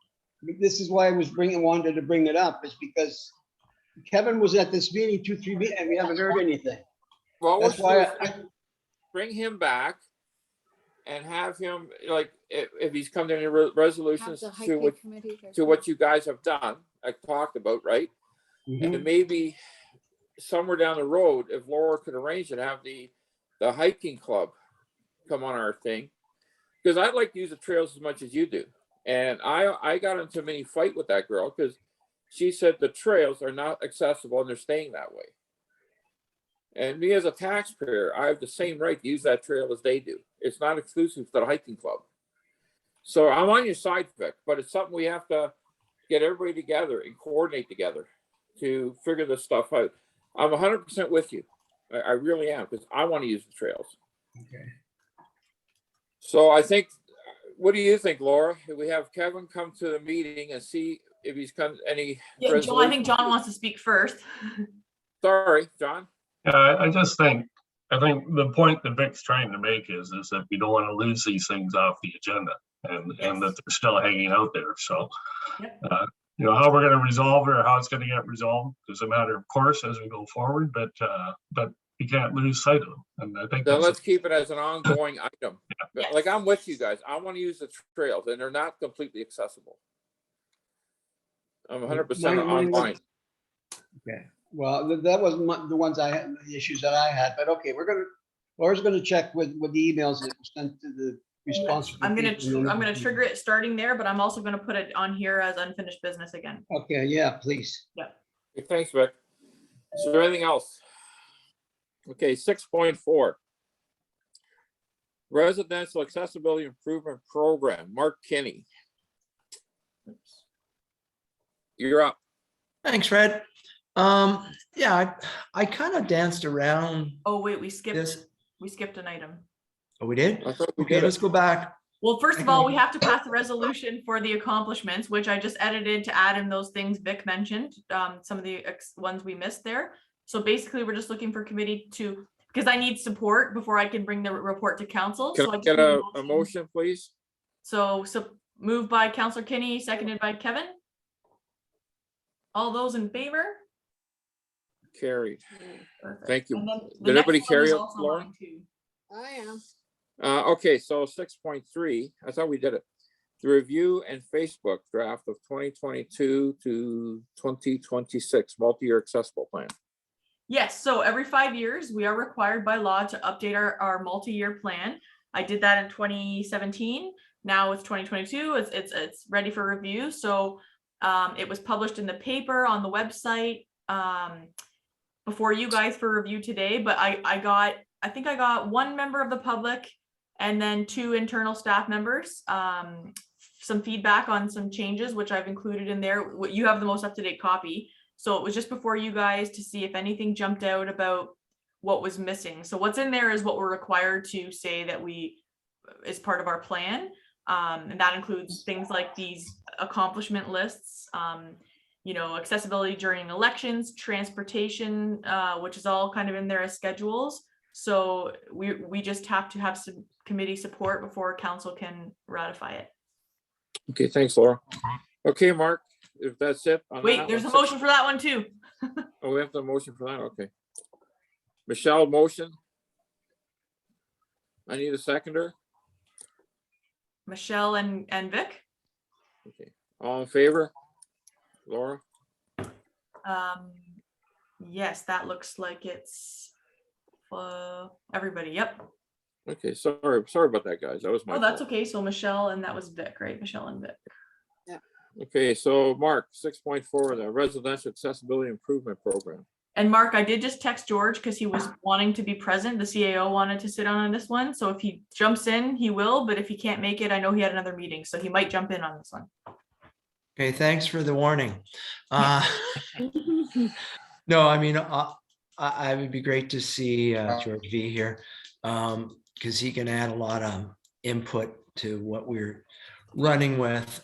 This is why I wanted to bring it up, is because Kevin was at this meeting 2-3 meetings and we haven't heard anything. Well, That's why bring him back and have him, like, if he's come to any resolutions Have the to hiking what, committee here. to what you guys have done, I talked about, right? Mhm. And maybe somewhere down the road, if Laura could arrange it, have the hiking club come on our thing. Because I'd like to use the trails as much as you do. And I got into a mini fight with that girl because she said the trails are not accessible and they're staying that way. And me as a taxpayer, I have the same right to use that trail as they do. It's not exclusive to the hiking club. So I'm on your side, Vic, but it's something we have to get everybody together and coordinate together to figure this stuff out. I'm 100% with you. I really am, because I want to use the trails. Okay. So I think, what do you think, Laura? If we have Kevin come to the meeting and see if he's come any. Yeah, John, I think John wants to speak first. Sorry, John. Yeah, I think the point that Vic's trying to make is that we don't want to lose these things off the agenda and that they're still hanging out there. So, Yep. you know, how we're going to resolve it or how it's going to get resolved is a matter of course as we go forward, but we can't lose sight of them. And I think Then that's let's keep it as an ongoing item. Yes. Like, I'm with you guys. I want to use the trails and they're not completely accessible. I'm 100% online. Okay, well, that wasn't the ones I had, the issues that I had, but okay, Laura's gonna check with the emails that were sent to the responsible. I'm gonna people, and then- I'm gonna trigger it starting there, but I'm also gonna put it on here as unfinished business again. Okay, yeah, please. Okay, thanks, Vic. Is there anything else? Okay, 6.4. Residential Accessibility Improvement Program, Mark Kinney. You're up. Thanks, Fred. Yeah, I kind of danced around Oh, wait, we skipped this. an item. Oh, we did? I thought we Okay, did let's it. go back. Well, first of all, we have to pass a resolution for the accomplishments, which I just edited to add in those things Vic mentioned, some of the ones we missed there. So basically, we're just looking for committee to, because I need support before I can bring the report to council. Can So I just get need a motion, please? So moved by Councillor Kinney, seconded by Kevin. All those in favor? Carried. Perfect. Thank you. And then the Did next everybody one carry is it, also Laura? mine too. I am. Okay, so 6.3, I thought we did it. The review and Facebook draft of 2022 to 2026 multi-year accessible plan. Yes, so every 5 years, we are required by law to update our multi-year plan. I did that in 2017. Now it's 2022. It's ready for review. So it was published in the paper, on the website, before you guys for review today. But I think I got one member of the public and then 2 internal staff members, some feedback on some changes, which I've included in there. You have the most up-to-date copy. So it was just before you guys to see if anything jumped out about what was missing. So what's in there is what we're required to say that is part of our plan. And that includes things like these accomplishment lists, you know, accessibility during elections, transportation, which is all kind of in there as schedules. So we just have to have some committee support before council can ratify it. Okay, thanks, Laura. Okay, Mark, if that's it. on Wait, that there's a one, motion for that one too. Oh, we have the motion for that, okay. Michelle, motion. I need a seconder. Michelle and Vic. Okay, all in favor? Laura? Yes, that looks like it's everybody. Yep. Okay, sorry about that, guys. That was my Oh, that's fault. okay. So Michelle and that was Vic, right? Michelle and Vic. Okay, so Mark, 6.4, the Residential Accessibility Improvement Program. And Mark, I did just text George because he was wanting to be present. The CAO wanted to sit on this one. So if he jumps in, he will. But if he can't make it, I know he had another meeting. So he might jump in on this one. Okay, thanks for the warning. No, I mean, I would be great to see George V here, because he can add a lot of input to what we're running with.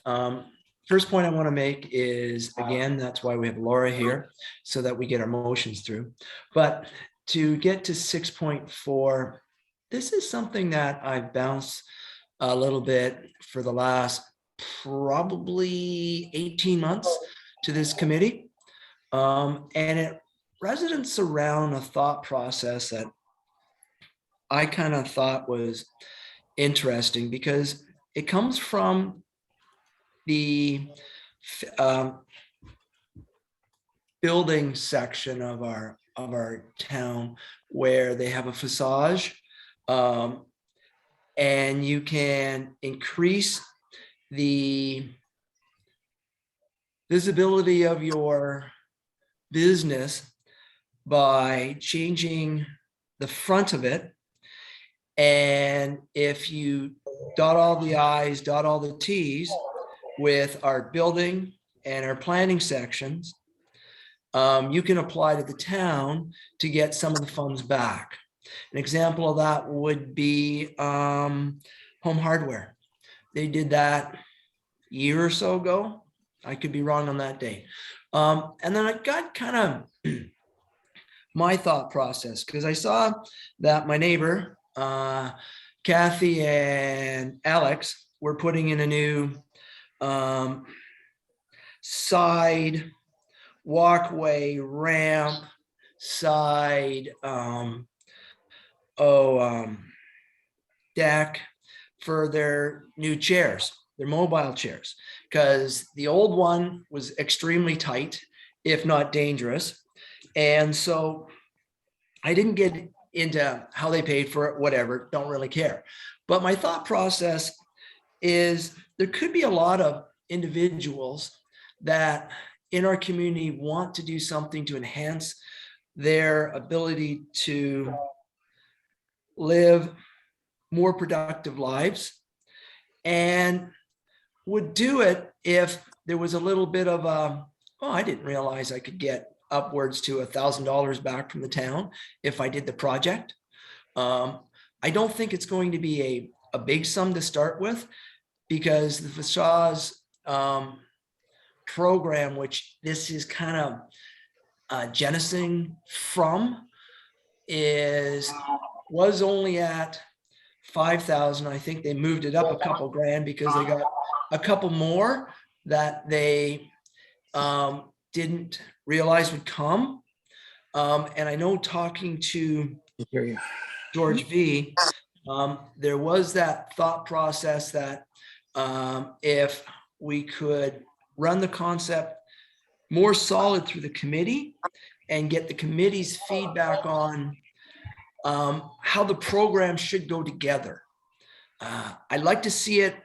First point I want to make is, again, that's why we have Laura here, so that we get our motions through. But to get to 6.4, this is something that I've bounced a little bit for the last probably 18 months to this committee. And it residents around a thought process that I kind of thought was interesting, because it comes from the building section of our town, where they have a facade, and you can increase the visibility of your business by changing the front of it. And if you dot all the i's, dot all the t's with our building and our planning sections, you can apply to the town to get some of the funds back. An example of that would be Home Hardware. They did that a year or so ago. I could be wrong on that date. And then I got kind of my thought process, because I saw that my neighbor, Kathy and Alex, were putting in a new side walkway ramp, side deck for their new chairs, their mobile chairs, because the old one was extremely tight, if not dangerous. And so I didn't get into how they paid for it, whatever, don't really care. But my thought process is there could be a lot of individuals that in our community want to do something to enhance their ability to live more productive lives, and would do it if there was a little bit of a, oh, I didn't realize I could get upwards to $1,000 back from the town if I did the project. I don't think it's going to be a big sum to start with, because the facades program, which this is kind of genesis from, was only at 5,000. I think they moved it up a couple grand because they got a couple more that they didn't realize would come. And I know, talking to George V, there was that thought process that if we could run the concept more solid through the committee and get the committee's feedback on how the program should go together. I'd like to see it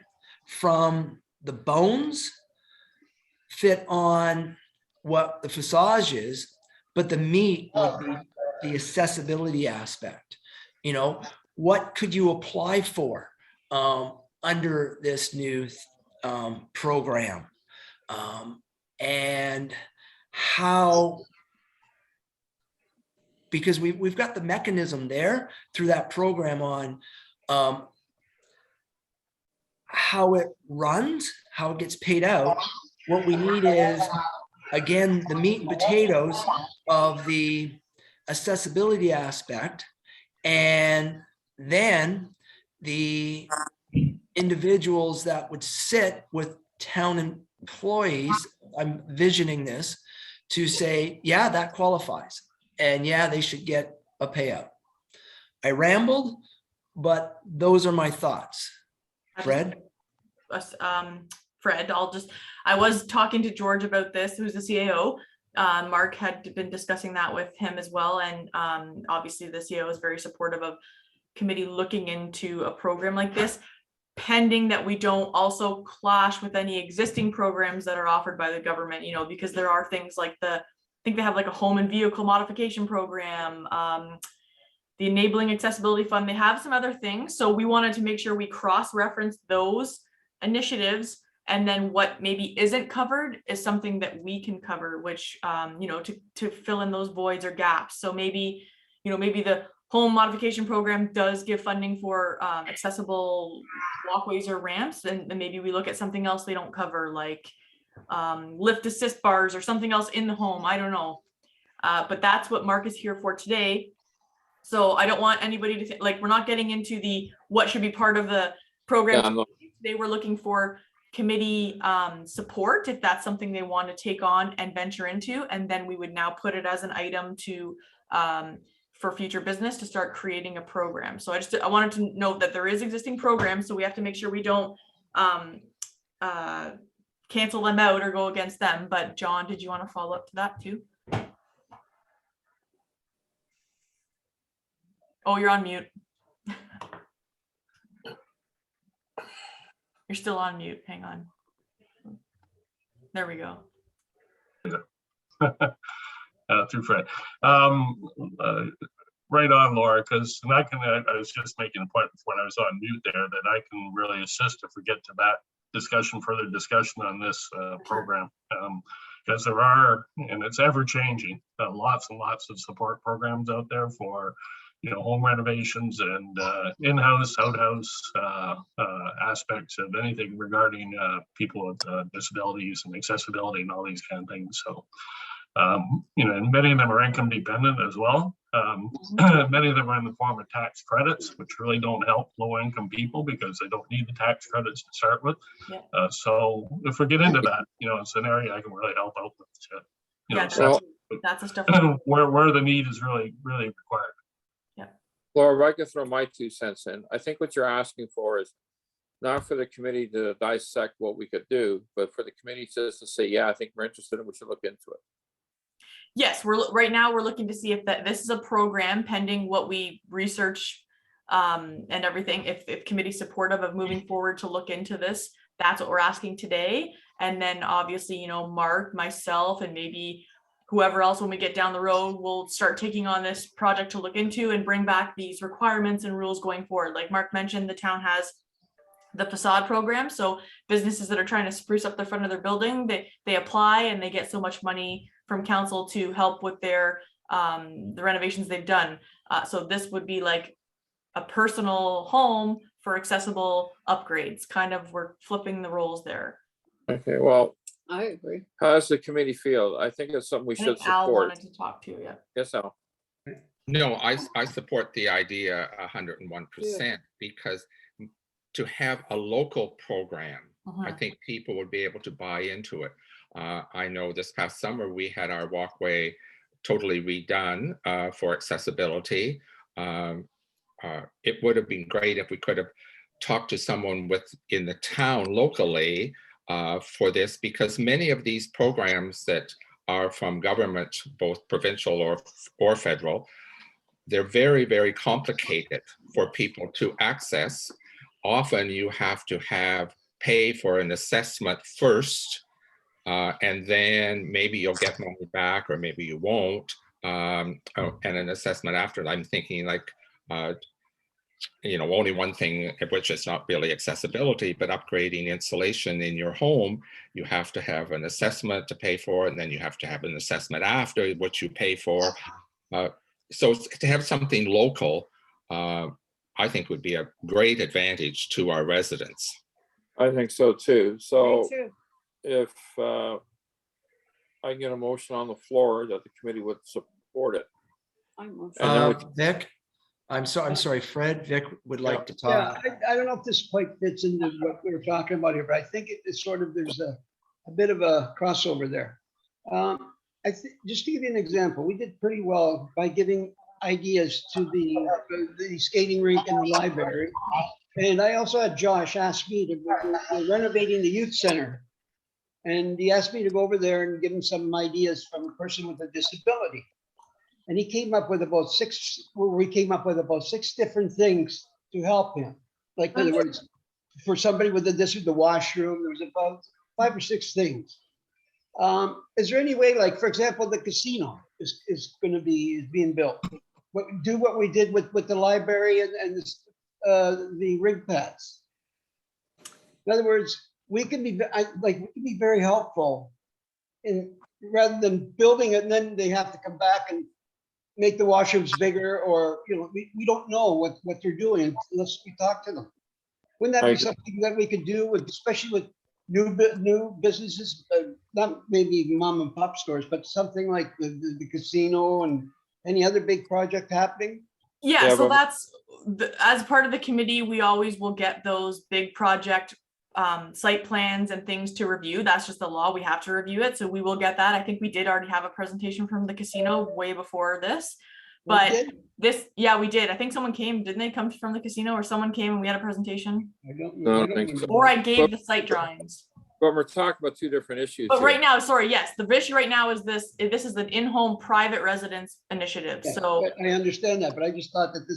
from the bones fit on what the facade is, but the meat would be the accessibility aspect. You know, what could you apply for under this new program? And how, because we've got the mechanism there through that program on how it runs, how it gets paid out. What we need is, again, the meat and potatoes of the accessibility aspect, and then the individuals that would sit with town employees, I'm visioning this, to say, yeah, that qualifies, and yeah, they should get a payout. I rambled, but those are my thoughts. Fred? Fred, I was talking to George about this, who's the CAO. Mark had been discussing that with him as well. And obviously the CAO is very supportive of committee looking into a program like this, pending that we don't also clash with any existing programs that are offered by the government, you know, because there are things like I think they have like a home and vehicle modification program, the Enabling Accessibility Fund, they have some other things. So we wanted to make sure we cross-reference those initiatives, and then what maybe isn't covered is something that we can cover, which, you know, to fill in those voids or gaps. So maybe, you know, maybe the home modification program does give funding for accessible walkways or ramps, and maybe we look at something else they don't cover, like lift assist bars or something else in the home. I don't know. But that's what Mark is here for today. So I don't want anybody to think like we're not getting into what should be part of the program. Yeah, They were looking for committee support if that's something they want to take on and venture into, and then we would now put it as an item to for future business to start creating a program. So I wanted to note that there is existing programs, so we have to make sure we don't cancel them out or go against them. But John, did you want to follow up to that too? Oh, you're on mute. You're still on mute. Hang on. There we go. through Fred. Right on, Laura, because I was just making a point when I was on mute there that I can really assist if we get to that discussion, further discussion on this program. Because there are, and it's ever changing, lots and lots of support programs out there for, home renovations and in-house, outhouse aspects of anything regarding people with disabilities and accessibility and all these kind of things. So, and many of them are income dependent as well. Many of them are in the form of tax credits, which really don't help low income people because they don't need the tax credits to start with. Yeah. So if we get into that, it's an area I can really help out with. Yeah, So that's the stuff. where the need is really, really required. Laura, if I can throw my 2 cents in, I think what you're asking for is not for the committee to dissect what we could do, but for the committee just to say, yeah, I think we're interested and we should look into it. Yes, right now we're looking to see if this is a program pending what we research and everything. If committee's supportive of moving forward to look into this, that's what we're asking today. And then obviously, Mark, myself, and maybe whoever else, when we get down the road, will start taking on this project to look into and bring back these requirements and rules going forward. Like Mark mentioned, the town has the facade program. So businesses that are trying to spruce up the front of their building, they apply and they get so much money from council to help with their the renovations they've done. So this would be like a personal home for accessible upgrades. Kind of, we're flipping the roles there. Okay, well, I agree. how does the committee feel? I think it's something we I should think Al support. wanted to talk to you. Yeah. Yes, Al. No, I support the idea 101% because to have a local program, I think people would be able to buy into it. I know this past summer we had our walkway totally redone for accessibility. It would have been great if we could have talked to someone in the town locally for this, because many of these programs that are from government, both provincial or federal, they're very, very complicated for people to access. Often you have to pay for an assessment first, and then maybe you'll get money back or maybe you won't, and an assessment after. I'm thinking like, only one thing, which is not really accessibility, but upgrading insulation in your home, you have to have an assessment to pay for, and then you have to have an assessment after, which you pay for. So to have something local, I think would be a great advantage to our residents. I think so too. So Me too. if I get a motion on the floor that the committee would support it. I'm And then Vic, I'm sorry, Fred, Vic would like to Yeah, talk. I don't know if this quite fits into what we were talking about here, but I think it's sort of, there's a bit of a crossover there. I think, just to give you an example, we did pretty well by giving ideas to the skating rink and the library. And I also had Josh ask me to, we're renovating the youth center. And he asked me to go over there and give him some ideas from a person with a disability. And he came up with about we came up with about 6 different things to help him. Like, in other words, for somebody with the washroom, there was about 5 or 6 things. Is there any way, like, for example, the casino is being built? Do what we did with the library and the rig pads. In other words, we can be very helpful in, rather than building it and then they have to come back and make the washrooms bigger, or we don't know what they're doing unless we talk to them. Wouldn't that be something that we could do with, especially with new businesses, not maybe mom and pop stores, but something like the casino and any other big project happening? Yeah, Yeah, so but- that's as part of the committee, we always will get those big project site plans and things to review. That's just the law. We have to review it. So we will get that. I think we did already have a presentation from the casino way before this. But this, yeah, we did. I think someone came, didn't they come from the casino, or someone came and we had a presentation? I don't No, I know. don't think so. Or I gave the site drawings. But we're talking about 2 different issues. But here. right now, sorry, yes, the issue right now is this is an in-home private residence initiative. Yeah, So I understand that, but I just thought that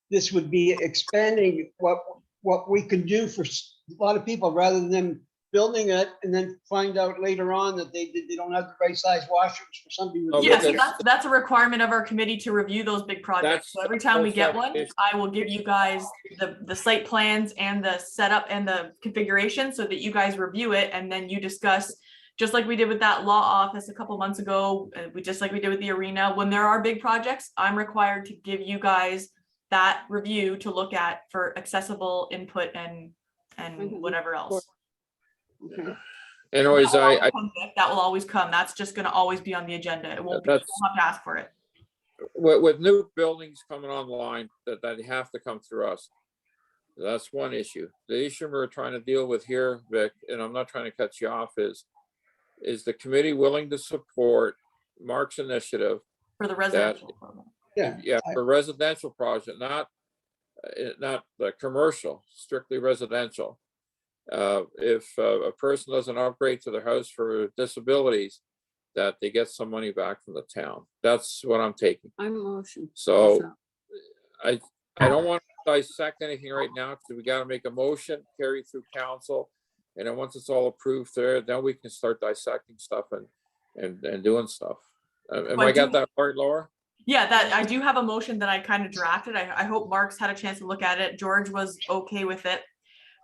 this would be expanding what we could do for a lot of people, rather than building it and then find out later on that they don't have the right size washers for somebody with. Oh, Yes, that's- that's a requirement of our committee to review those big projects. So every time we get one, that's- I will give you guys the site plans and the setup and the configuration so that you guys review it and then you discuss, just like we did with that law office a couple months ago, just like we did with the arena. When there are big projects, I'm required to give you guys that review to look at for accessible input and Mhm. whatever else. Okay. Anyways, That will I, always come, Vic. That will always come. That's just gonna always be on the agenda. It won't be, you That's- won't have to ask for it. with new buildings coming online, that have to come through us. That's one issue. The issue we're trying to deal with here, Vic, and I'm not trying to cut you off, is the committee willing to support Mark's initiative? For the residential program. Yeah. Yeah, for residential project, not the commercial, strictly residential. If a person doesn't upgrade to their house for disabilities, that they get some money back from the town. That's what I'm taking. I'm motion. So I don't want to dissect anything right now because we got to make a motion, carry through council. And then once it's all approved there, then we can start dissecting stuff and doing stuff. Am But I got do- that part, Laura? Yeah, that I do have a motion that I kind of drafted. I hope Mark's had a chance to look at it. George was okay with it.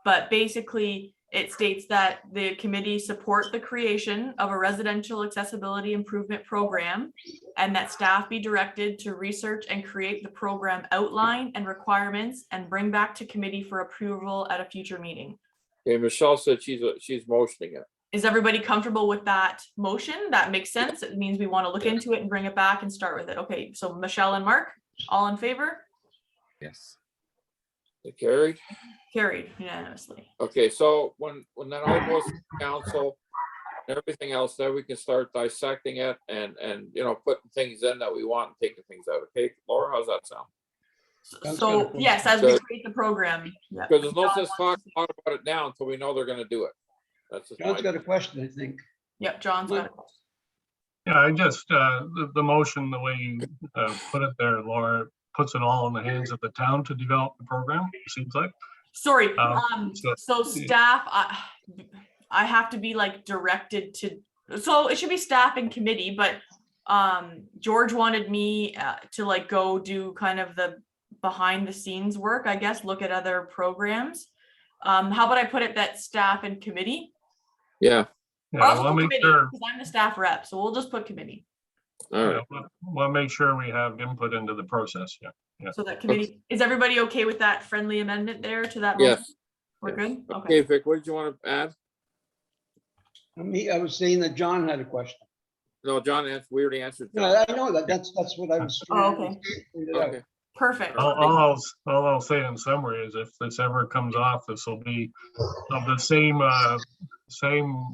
But basically, it states that the committee support the creation of a residential accessibility improvement program and that staff be directed to research and create the program outline and requirements and bring back to committee for approval at a future meeting. Okay, Michelle said she's motioning it. Is everybody comfortable with that motion? That makes sense. It means we want to look into it and bring it back and start with it. Okay, so Michelle and Mark, all in favor? Yes. It carried? Carried unanimously. Okay, so when that all goes to council and everything else, then we can start dissecting it and putting things in that we want and taking things out. Okay, Laura, how's that sound? Sounds So good. yes, as we Good. create the program. Yeah. Because there's no John sense wants talking about it now until we know they're gonna do it. That's just John's my, got a question, I think. Yep, John's got it. Yeah, I just, the motion, the way you put it there, Laura, puts it all in the hands of the town to develop the program, it seems like. Sorry, so- so staff, I have to be like directed to, so it should be staff and committee, but George wanted me to like go do kind of the behind the scenes work, I guess, look at other programs. How about I put it that staff and committee? yeah, Or Yeah, I'll we'll put make committee, sure, because I'm the staff rep, so we'll just put committee. all right. we'll make sure we have input into the process, yeah. Yeah. So that committee, is everybody okay with that friendly amendment there to that? motion? Yes. We're good? Okay, Vic, what did you want to add? I was saying that John had a question. No, John, we already answered. John. No, I know that. That's what I was. Oh, okay. figured out. Okay, Perfect. All I'll say in summary is if this ever comes off, this will be of the same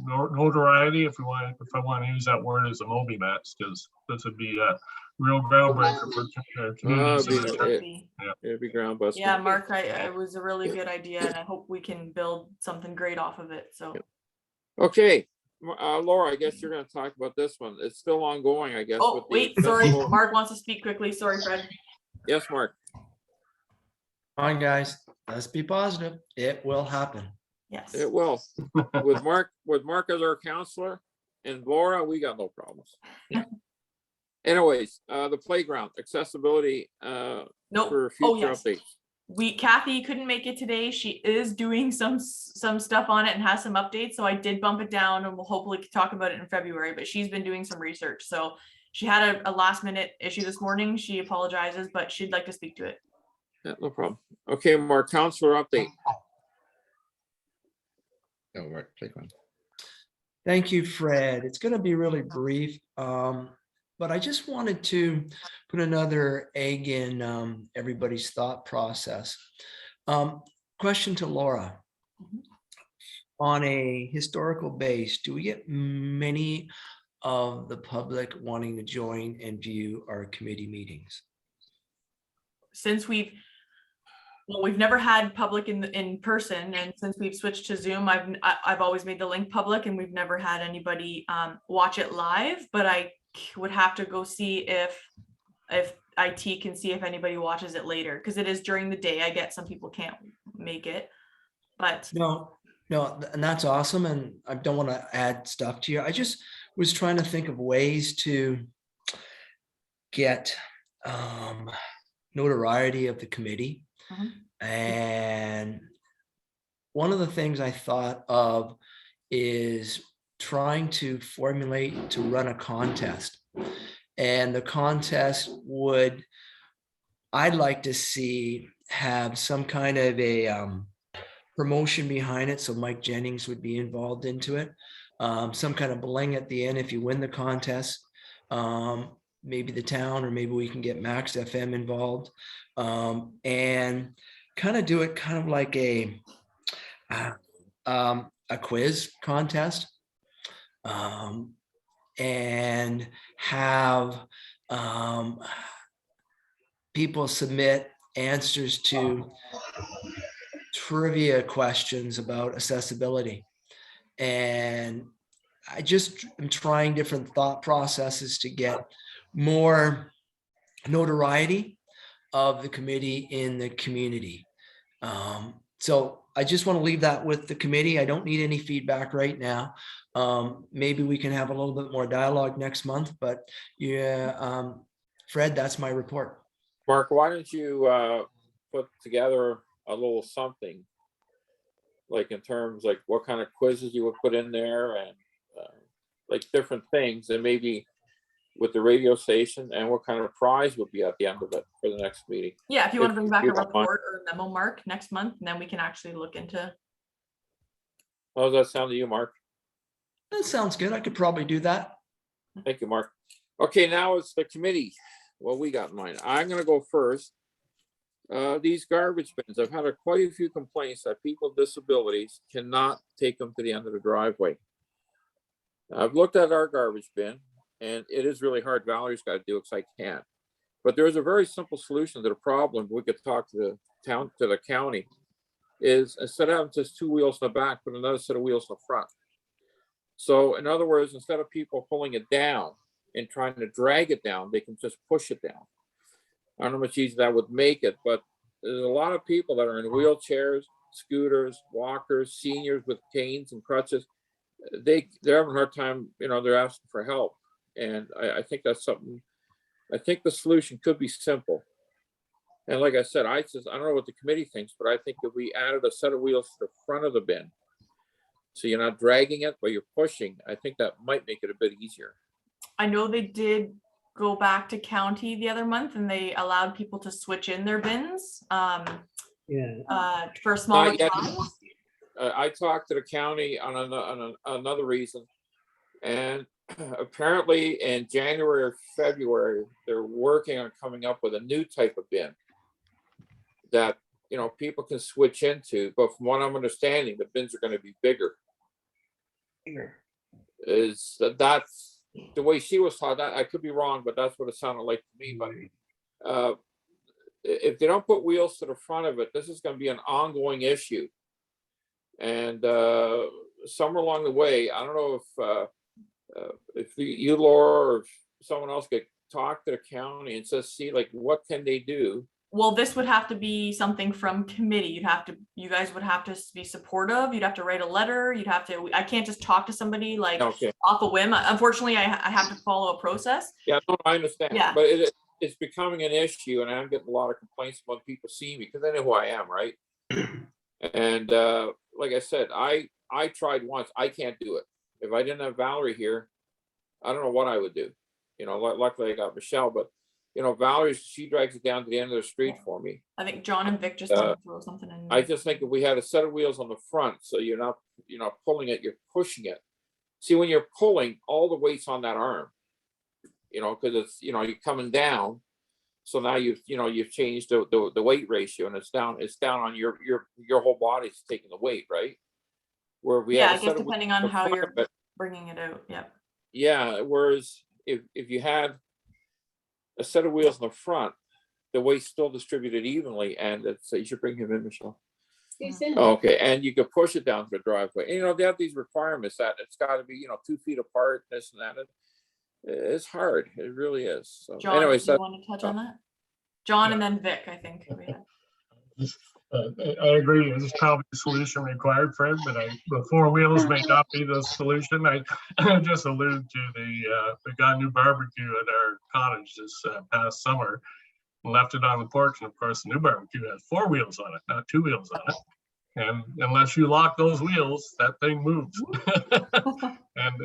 notoriety, if I want to use that word, as the Moby mats, because this would be a real groundbreaker for communities. be in the area. Be- it'd be ground busting. Yeah, Mark, it was a really good idea and I hope we can build something great off of it, so. Okay, Laura, I guess you're gonna talk about this one. It's still ongoing, I guess. with Oh, the wait, sorry, accessible- Mark wants to speak quickly, sorry, Fred. Yes, Mark. Come on, guys, let's be positive. It will happen. Yes. It will. With Mark as our counselor and Laura, we got no problems. Anyways, the playground accessibility Nope. for Oh, future yes. updates. Kathy couldn't make it today. She is doing some stuff on it and has some updates. So I did bump it down and we'll hopefully talk about it in February, but she's been doing some research. So she had a last minute issue this morning. She apologizes, but she'd like to speak to it. Yeah, no problem. Okay, Mark, counselor update. No, right, take one. Thank you, Fred. It's going to be really brief, but I just wanted to put another egg in everybody's thought process. Question to Laura. On a historical base, do we get many of the public wanting to join and view our committee meetings? Since we've never had public in person, and since we've switched to Zoom, I've always made the link public, and we've never had anybody watch it live. But I would have to go see if IT can see if anybody watches it later, because it is during the day. I get some people can't make it, but No, No, and that's awesome. And I don't want to add stuff to you. I just was trying to think of ways to get notoriety of the committee. Mhm. And one of the things I thought of is trying to formulate to run a contest. And the contest would, I'd like to see have some kind of a promotion behind it. So Mike Jennings would be involved into it. Some kind of bling at the end if you win the contest. Maybe the town, or maybe we can get Max FM involved. And kind of do it kind of like a quiz contest. And have people submit answers to trivia questions about accessibility. And I just am trying different thought processes to get more notoriety of the committee in the community. So I just want to leave that with the committee. I don't need any feedback right now. Maybe we can have a little bit more dialogue next month, but yeah, Fred, that's my report. Mark, why don't you put together a little something, like in terms like what kind of quizzes you would put in there, and like different things, and maybe with the radio station, and what kind of prize would be at the end of it for the next meeting. Yeah, if you want to If bring back a you don't mind. report or a memo, Mark, next month, and then we can actually look into. How does that sound to you, Mark? That sounds good. I could probably do that. Thank you, Mark. Okay, now it's the committee. What we got in mind. I'm gonna go first. These garbage bins, I've had quite a few complaints that people with disabilities cannot take them to the end of the driveway. I've looked at our garbage bin, and it is really hard. Valerie's got to do it because I can't. But there's a very simple solution to the problem. We could talk to the town, to the county, is instead of having just two wheels in the back, put another set of wheels in the front. So in other words, instead of people pulling it down and trying to drag it down, they can just push it down. I don't know how much easier that would make it, but there's a lot of people that are in wheelchairs, scooters, walkers, seniors with canes and crutches. They're having a hard time, they're asking for help. And I think that's something, I think the solution could be simple. And like I said, I don't know what the committee thinks, but I think if we added a set of wheels to the front of the bin, so you're not dragging it, but you're pushing, I think that might make it a bit easier. I know they did go back to county the other month, and they allowed people to switch in their bins Yeah. for smaller Not yet. towns. I talked to the county on another reason, and apparently in January or February, they're working on coming up with a new type of bin that, people can switch into. But from what I'm understanding, the bins are going to be bigger. That's the way she was taught. That I could be wrong, but that's what it sounded like to me. But if they don't put wheels to the front of it, this is going to be an ongoing issue. And somewhere along the way, I don't know if you, Laura, or if someone else could talk to the county and just see like what can they do. Well, this would have to be something from committee. You guys would have to be supportive. You'd have to write a letter. I can't just talk to somebody like Okay. off a whim. Unfortunately, I have to follow a process. Yeah, no, I understand. Yeah. But it's becoming an issue, and I'm getting a lot of complaints when people see me because they know who I am, right? And like I said, I tried once. I can't do it. If I didn't have Valerie here, I don't know what I would do. Luckily I got Michelle, but Valerie, she drags it down to the end of the street for me. I think John and Vic just want to throw something in. I just think if we had a set of wheels on the front, so you're not pulling it, you're pushing it. See, when you're pulling, all the weight's on that arm, because it's, you're coming down. So now you've changed the weight ratio, and it's down on your whole body's taking the weight, right? Where we Yeah, have I a guess set of depending wheels on in the how front you're of it. bringing it out. Yeah. Yeah, whereas if you had a set of wheels in the front, the weight's still distributed evenly, and you should bring him in, Michelle. He's in. Okay, and you could push it down to the driveway. And, they have these requirements that it's got to be 2 feet apart, this and that. It's hard. It really is. So, John, anyways, do you want to touch on that? John and then Vic, I think. I agree. There's probably a solution required, Fred, but the 4 wheels may not be the solution. I just alluded to the guy new barbecue at our cottage this past summer. Left it on the porch, and of course, the new barbecue has 4 wheels on it, not 2 wheels on it. And unless you lock those wheels, that thing moves. and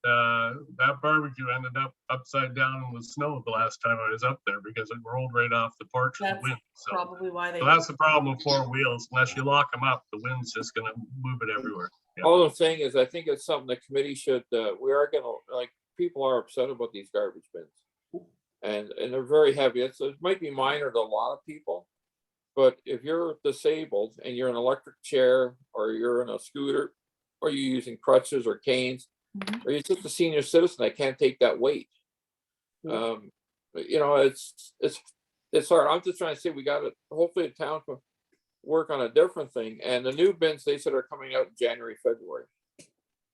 that barbecue ended up upside down in the snow the last time I was up there because it rolled right off the porch with the That's wind. So, probably why they. so that's the problem with 4 wheels. Unless you lock them up, the wind's just going to move it everywhere. Yeah. All I'm saying is, I think it's something the committee should, we are gonna, like, people are upset about these garbage bins. And they're very heavy. It might be minor to a lot of people. But if you're disabled and you're in an electric chair, or you're in a scooter, or you're using crutches or canes, Mhm. or you're just a senior citizen that can't take that weight. You know, it's hard. I'm just trying to say, we got to, hopefully the town can work on a different thing. And the new bins, they said, are coming out in January, February.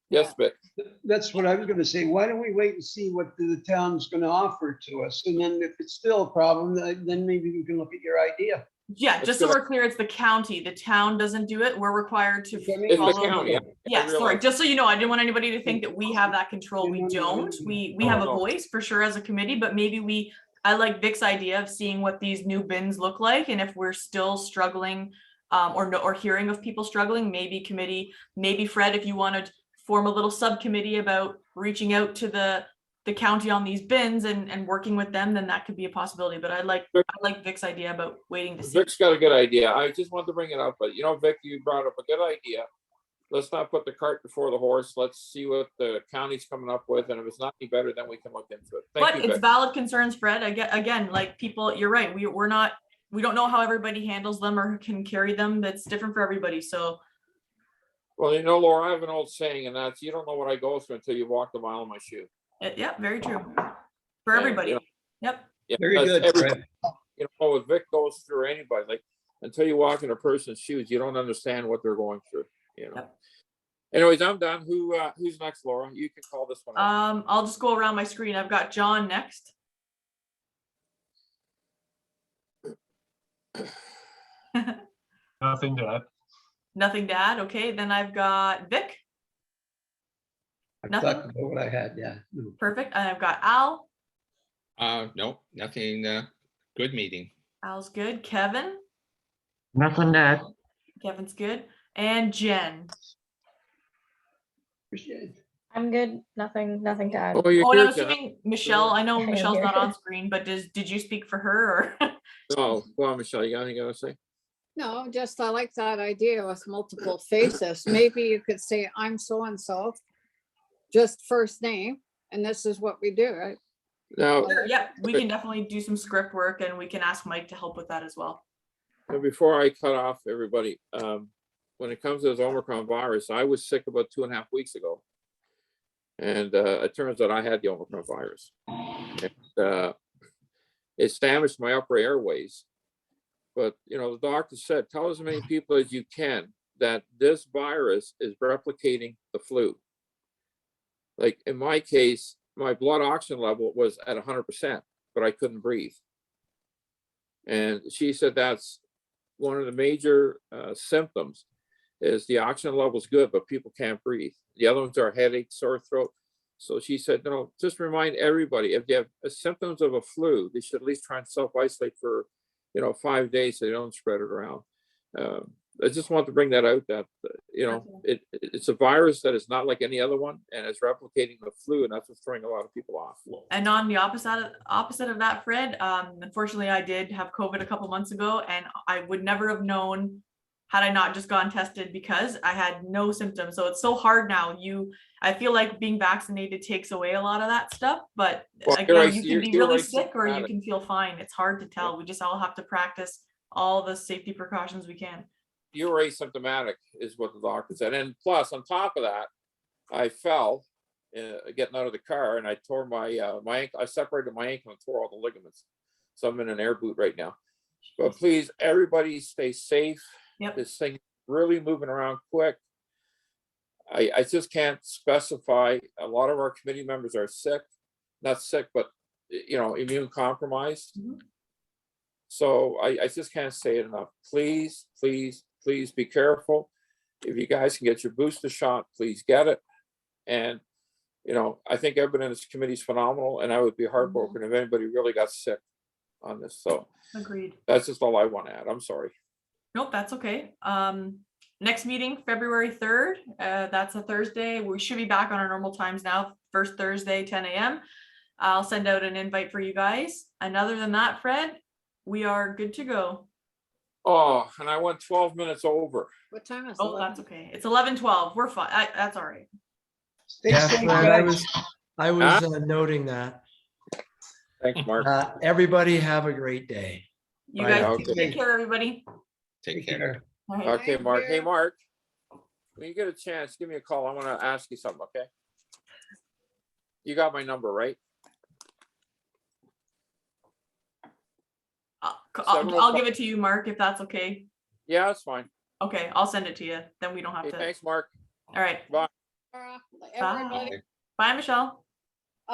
Yes, but That's what I was gonna say. Why don't we wait and see what the town's gonna offer to us? And then if it's still a problem, then maybe we can look at your idea. Yeah, That's just so good. we're clear, it's the county. The town doesn't do it. We're required to It's the it's the follow. county. Yeah, sorry, realize. just so you know, I didn't want anybody to think that we have that control. We No, no, no, don't. no. We No, have a no. voice for sure as a committee, but maybe I like Vic's idea of seeing what these new bins look like, and if we're still struggling, or hearing of people struggling, maybe committee, maybe Fred, if you want to form a little subcommittee about reaching out to the county on these bins and working with them, then that could be a possibility. But I like Vic's idea about waiting to see. Vic's got a good idea. I just wanted to bring it up, but you know, Vic, you brought up a good idea. Let's not put the cart before the horse. Let's see what the county's coming up with, and if it's not any better, then we can look into it. Thank But you, it's Vic. valid concerns, Fred. Again, like people, you're right. We don't know how everybody handles them or can carry them. That's different for everybody. So Well, you know, Laura, I have an old saying, and that's, you don't know what I go through until you walk the mile in my shoe. yeah, very true. For And, everybody. you know, Yep. Yeah, Very that's good, everybody. Fred. You know, what Vic goes through, or anybody, like, until you walk in a person's shoes, you don't understand what they're going through, you know. Yep. Anyways, I'm done. Who's next, Laura? You can call this one out. I'll just go around my screen. I've got John next. Nothing to add. Nothing to add. Okay, then I've got Vic. I've Nothing? talked about what I had, yeah. No. Perfect. And I've got Al. No, nothing, good meeting. Al's good. Kevin. Nothing to add. Kevin's good. And Jen. Appreciate it. I'm good. Nothing to add. Oh, you're Oh, and I'm here, Jen. assuming Michelle. I know I am Michelle's not here. on screen, but did you speak for her or? Oh, go on, Michelle. You got anything to say? No, just I like that idea with multiple faces. Maybe you could say, I'm so-and-so, just first name, and this is what we do, right? Now, Sure, yeah, we can definitely do some script work and we can ask Mike to help with that as well. before I cut off everybody, when it comes to this Omicron virus, I was sick about 2.5 weeks ago. And it turns out I had the Omicron virus. And, it's damaged my upper airways. But, you know, the doctor said, tell as many people as you can that this virus is replicating the flu. Like in my case, my blood oxygen level was at 100%, but I couldn't breathe. And she said that's one of the major symptoms is the oxygen level is good, but people can't breathe. The other ones are headache, sore throat. So she said, no, just remind everybody, if they have symptoms of a flu, they should at least try and self-isolate for, 5 days so they don't spread it around. I just want to bring that out that, it's a virus that is not like any other one and it's replicating the flu, and that's what's throwing a lot of people off. And on the opposite of that, Fred, unfortunately I did have COVID a couple months ago and I would never have known had I not just gone tested because I had no symptoms. So it's so hard now. I feel like being vaccinated takes away a lot of that stuff, but Well, again, you can you're be really right, sick or you symptomatic. can feel fine. It's hard to tell. We just all have to practice all the safety precautions we can. You're asymptomatic is what the doctor said. And plus, on top of that, I fell getting out of the car and I tore my ankle. I separated my ankle and tore all the ligaments. So I'm in an air boot right now. But please, everybody stay safe. Yep. This thing really moving around quick. I just can't specify. A lot of our committee members are sick, not sick, but immune compromised. Mhm. So I just can't say it enough. Please, please, please be careful. If you guys can get your booster shot, please get it. And, you know, I think everybody in this committee is phenomenal, and I would be heartbroken if anybody really got sick on this. So Agreed. that's just all I want to add. I'm sorry. Nope, that's okay. Next meeting, February 3rd. That's a Thursday. We should be back on our normal times now. First Thursday, 10 a.m. I'll send out an invite for you guys. And other than that, Fred, we are good to go. Oh, and I went 12 minutes over. What time is it? Oh, that's okay. It's 11:12. We're fine. That's all right. Stay Yeah, safe, Fred, guys. I was noting that. Thanks, Mark. Everybody have a great day. You Bye guys now. take care, everybody. Take Take care. care. All right. Okay, Thank Mark. Hey, you. Mark. When you get a chance, give me a call. I want to ask you something, okay? You got my number, right? I'll give it to you, Mark, if that's okay. Yeah, that's fine. Okay, I'll send it to you. Then we don't have Hey, to. thanks, Mark. All right. Bye. Everybody. Bye, Michelle.